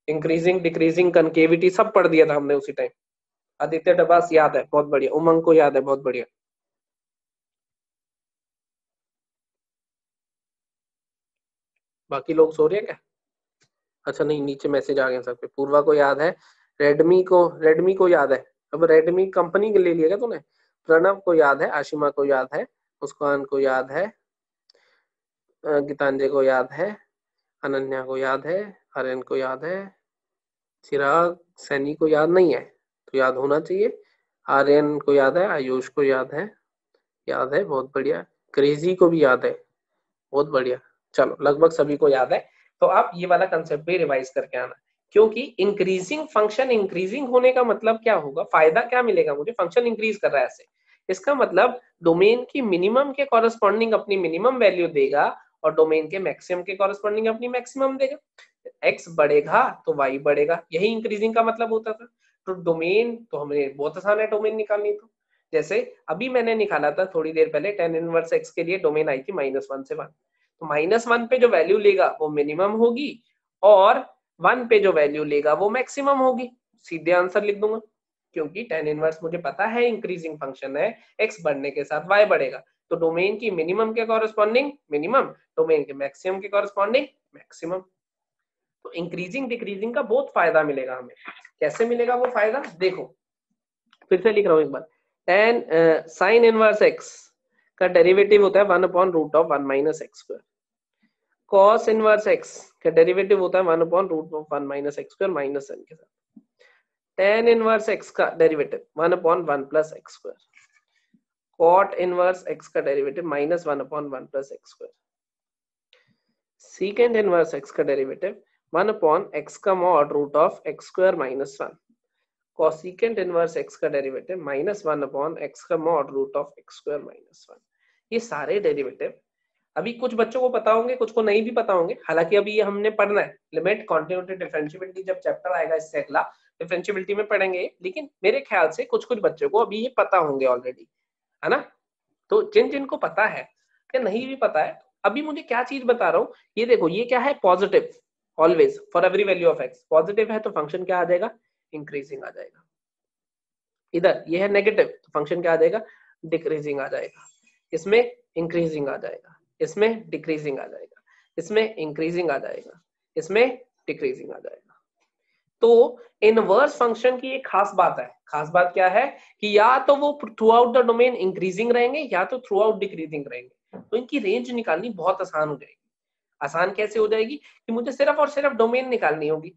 इंक्रीजिंग, डिक्रीजिंग, कनकेविटी सब पढ़ दिया था हमने उसी टाइम। आदित्य डबास याद है, बहुत बढ़िया। उमंग को याद है, बहुत बढ़िया। बाकी लोग सो रहे हैं क्या? अच्छा नहीं, नीचे मैसेज आ गया सबके। पूर्वा को याद है, रेडमी को याद है। अब रेडमी कंपनी के ले लिया क्या तूने? प्रणव को याद है, आशिमा को याद है, मुस्कान को याद है, गीतांजलि को याद है, अनन्या को याद है, आर्यन को याद है, चिराग सैनी को याद नहीं है तो याद होना चाहिए। आर्यन को याद है, आयुष को याद है, बहुत बढ़िया। क्रेजी को भी याद है, बहुत बढ़िया। चलो लगभग सभी को याद है। तो आप ये वाला कंसेप्ट भी रिवाइज करके आना, क्योंकि इंक्रीजिंग फंक्शन इंक्रीजिंग होने का मतलब क्या होगा, फायदा क्या मिलेगा मुझे, फंक्शन इंक्रीज कर रहा है ऐसे, इसका मतलब डोमेन की मिनिमम के कॉरेस्पॉन्डिंग अपनी मिनिमम वैल्यू देगा और डोमेन के मैक्सिमम के कॉरेस्पॉन्डिंग अपनी मैक्सिमम देगा। एक्स बढ़ेगा तो वाई बढ़ेगा, यही इंक्रीजिंग का मतलब होता था। तो डोमेन तो हमें बहुत आसान है डोमेन निकालनी। तो जैसे अभी मैंने निकाला था थोड़ी देर पहले, tan इनवर्स एक्स के लिए डोमेन आई थी -1 से 1, तो -1 पे जो वैल्यू लेगा वो मिनिमम होगी और 1 पे जो वैल्यू लेगा वो मैक्सिमम होगी। सीधे आंसर लिख दूंगा, क्योंकि tan इनवर्स मुझे पता है इंक्रीजिंग फंक्शन है, x बढ़ने के साथ y बढ़ेगा, तो डोमेन की मिनिमम के कॉरेस्पॉन्डिंग मिनिमम, डोमेन के मैक्सिमम के कॉरेस्पॉन्डिंग मैक्सिमम। तो इंक्रीजिंग डिक्रीजिंग का बहुत फायदा मिलेगा हमें। कैसे मिलेगा वो फायदा, देखो फिर से लिख रहा हूं एक बार। tan sin इनवर्स x का डेरिवेटिव होता है 1/√1 - x²। cos इनवर्स x का डेरिवेटिव होता है 1/√1 - x² माइनस n के साथ। tan इनवर्स x का derivative 1/1 + x²। cot inverse x का derivative -1/1 + x²। secant inverse x का डेरिवेटिव 1/x का mod √(x²-1) cosecant inverse x का डेरिवेटिव -1/x का मॉड √(x²-1). ये सारे डेरिवेटिव अभी कुछ बच्चों को पता होंगे, कुछ को नहीं भी पता होंगे, हालांकि अभी ये हमने पढ़ना है लिमिट, कॉन्टिन्यूटी, डिफरेंशिएबिलिटी, जब चैप्टर आएगा इससे अगला डिफरेंशिएबिलिटी में पढ़ेंगे, लेकिन मेरे ख्याल से कुछ कुछ बच्चों को अभी ये पता होंगे ऑलरेडी, है ना। तो जिन जिनको पता है या नहीं भी पता है, अभी मुझे क्या चीज बता रहा हूँ, ये देखो, ये क्या है, positive, always for every value of x positive है तो फंक्शन क्या आ जाएगा, इंक्रीजिंग आ जाएगा। इधर ये है नेगेटिव तो फंक्शन क्या आ जाएगा, डिक्रीजिंग आ जाएगा। इसमें इंक्रीजिंग आ जाएगा, इसमें डिक्रीजिंग आ जाएगा, इसमें इंक्रीजिंग आ जाएगा, इसमें डिक्रीजिंग आ जाएगा। तो इनवर्स फंक्शन की एक खास बात है, खास बात क्या है कि या तो वो through out the domain increasing रहेंगे या तो थ्रू आउट डिक्रीजिंग रहेंगे, तो इनकी रेंज निकालनी बहुत आसान हो जाएगी। आसान कैसे हो जाएगी कि मुझे सिर्फ और सिर्फ डोमेन निकालनी होगी।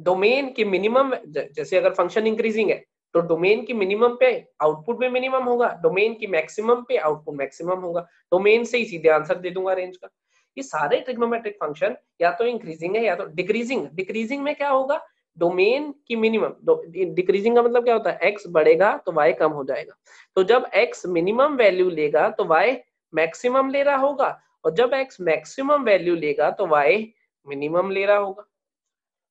डोमेन की मिनिमम, जैसे अगर फंक्शन इंक्रीजिंग है तो डोमेन की मिनिमम पे आउटपुट भी मिनिमम होगा, डोमेन की मैक्सिमम पे आउटपुट मैक्सिमम होगा, डोमेन से ही सीधे आंसर दे दूंगा रेंज का। ये सारे ट्रिग्नोमेट्रिक फंक्शन या तो इंक्रीजिंग है या तो डिक्रीजिंग। डिक्रीजिंग में क्या होगा, डोमेन की मिनिमम, डिक्रीजिंग का मतलब क्या होता है, x बढ़ेगा तो y कम हो जाएगा, तो जब x मिनिमम वैल्यू लेगा तो y मैक्सिमम ले रहा होगा, और जब x मैक्सिमम वैल्यू लेगा तो y मिनिमम ले रहा होगा।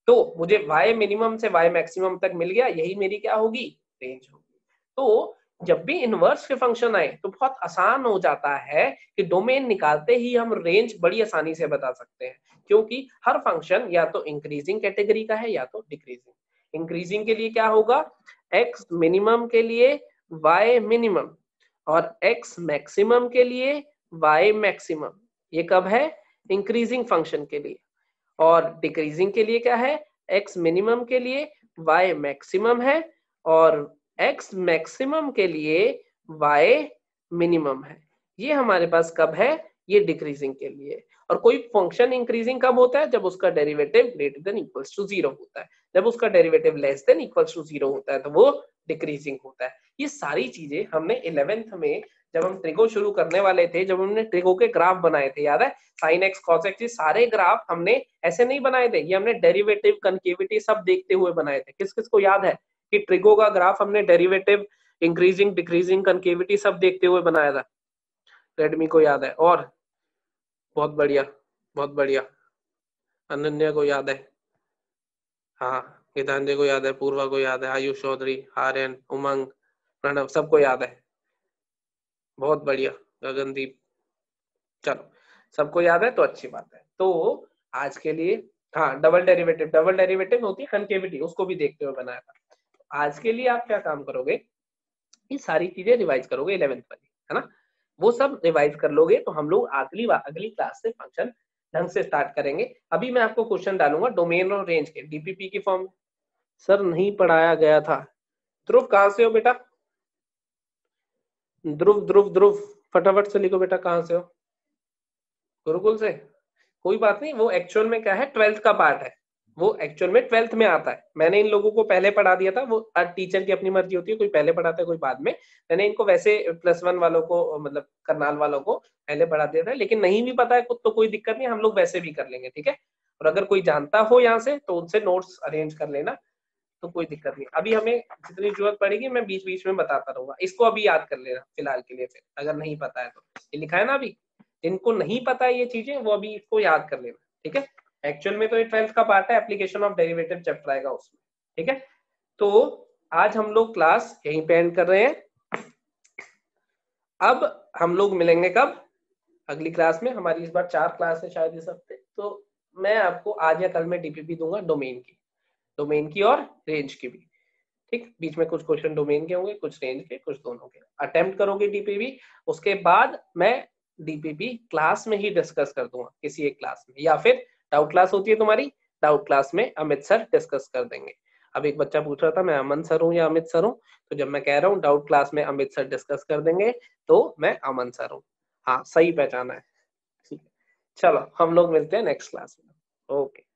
तो मुझे y मिनिमम से y मैक्सिमम तक मिल गया, यही मेरी क्या होगी, रेंज होगी। तो जब भी इनवर्स के फंक्शन आए तो बहुत आसान हो जाता है कि डोमेन निकालते ही हम रेंज बड़ी आसानी से बता सकते हैं, क्योंकि हर फंक्शन या तो इंक्रीजिंग कैटेगरी का है या तो डिक्रीजिंग। इंक्रीजिंग के लिए क्या होगा, x मिनिमम के लिए y मिनिमम और x मैक्सिमम के लिए y मैक्सिमम। ये कब है, इंक्रीजिंग फंक्शन के लिए। और डिक्रीजिंग के लिए क्या है, x मिनिमम के लिए y मैक्सिमम है और x मैक्सिमम के लिए y मिनिमम है। ये हमारे पास कब है, ये डिक्रीजिंग के लिए। और कोई फंक्शन इंक्रीजिंग कब होता है, जब उसका derivative greater than equals to 0 होता है। जब उसका derivative less than equals to 0 होता है तो वो डिक्रीजिंग होता है। ये सारी चीजें हमने 11th में जब हम ट्रिगो शुरू करने वाले थे, जब हमने ट्रिगो के ग्राफ बनाए थे, याद है, साइन एक्स कॉस एक्स, ये सारे ग्राफ हमने ऐसे नहीं बनाए थे, ये हमने डेरिवेटिव कनकेविटी सब देखते हुए बनाए थे। किस किस को याद है कि ट्रिगो का ग्राफ हमने डेरिवेटिव इंक्रीजिंग डिक्रीजिंग कनकेविटी सब देखते हुए बनाया था, रेडमी को याद है, और बहुत बढ़िया, बहुत बढ़िया, अनन्या को याद है, हाँ, गीतांजलि को याद है, पूर्वा को याद है, आयुष चौधरी, आर्यन, उमंग, प्रणव, सबको याद है, बहुत बढ़िया, गगनदीप। चलो सबको याद है तो अच्छी बात है। तो आज के लिए, हाँ, डबल डेरिवेटिव होती है कनकेविटी, उसको भी देखते हुए बनाया था। आज के लिए आप क्या काम करोगे, ये सारी चीजें रिवाइज करोगे 11th वाली, है ना, वो सब रिवाइज कर लोगे तो हम लोग अगली क्लास से फंक्शन ढंग से स्टार्ट करेंगे। अभी मैं आपको क्वेश्चन डालूंगा डोमेन और रेंज के डीपीपी की फॉर्म में। सर नहीं पढ़ाया गया था। ध्रुव कहाँ से हो बेटा, ध्रुव ध्रुव ध्रुव फटाफट से लिखो बेटा, कहाँ से हो, गुरुकुल से, कोई बात नहीं, वो एक्चुअल में क्या है 12th का पार्ट है, वो एक्चुअल में 12th में आता है। मैंने इन लोगों को पहले पढ़ा दिया था, वो टीचर की अपनी मर्जी होती है, कोई पहले पढ़ाता है कोई बाद में। मैंने इनको वैसे +1 वालों को, मतलब करनाल वालों को पहले पढ़ा दिया था, लेकिन नहीं भी पता है कुछ तो कोई दिक्कत नहीं, हम लोग वैसे भी कर लेंगे, ठीक है। और अगर कोई जानता हो यहाँ से तो उनसे नोट्स अरेंज कर लेना, तो कोई दिक्कत नहीं। अभी हमें जितनी जरूरत पड़ेगी मैं बीच बीच में बताता रहूंगा, इसको अभी याद कर लेना फिलहाल के लिए, फिर अगर नहीं पता है तो ये लिखा है ना अभी, जिनको नहीं पता है ये चीजें वो अभी इसको याद कर लेना, ठीक है। एक्चुअल में तो ये 12th का पार्ट है, एप्लीकेशन ऑफ डेरिवेटिव चैप्टर आएगा उसमें, ठीक है। तो आज हम लोग क्लास यहीं पे एंड कर रहे हैं। अब हम लोग मिलेंगे कब, अगली क्लास में। हमारी इस बार 4 क्लास है शायद इस हफ्ते, तो मैं आपको आज या कल में डीपीपी दूंगा, डोमेन की और रेंज की भी, ठीक। बीच में कुछ क्वेश्चन डोमेन के होंगे, कुछ रेंज के, कुछ दोनों के। अटेम्प्ट करोगे डीपीपी, उसके बाद मैं डीपीपी क्लास में ही डिस्कस कर दूंगा किसी एक क्लास में, या फिर डाउट क्लास होती है तुम्हारी, डाउट क्लास में अमित सर डिस्कस कर देंगे। अब एक बच्चा पूछ रहा था मैं अमन सर हूँ या अमित सर हूँ, तो जब मैं कह रहा हूँ डाउट क्लास में अमित सर डिस्कस कर देंगे तो मैं अमन सर हूँ। हाँ, सही पहचाना है, ठीक है। चलो हम लोग मिलते हैं नेक्स्ट क्लास में। ओके।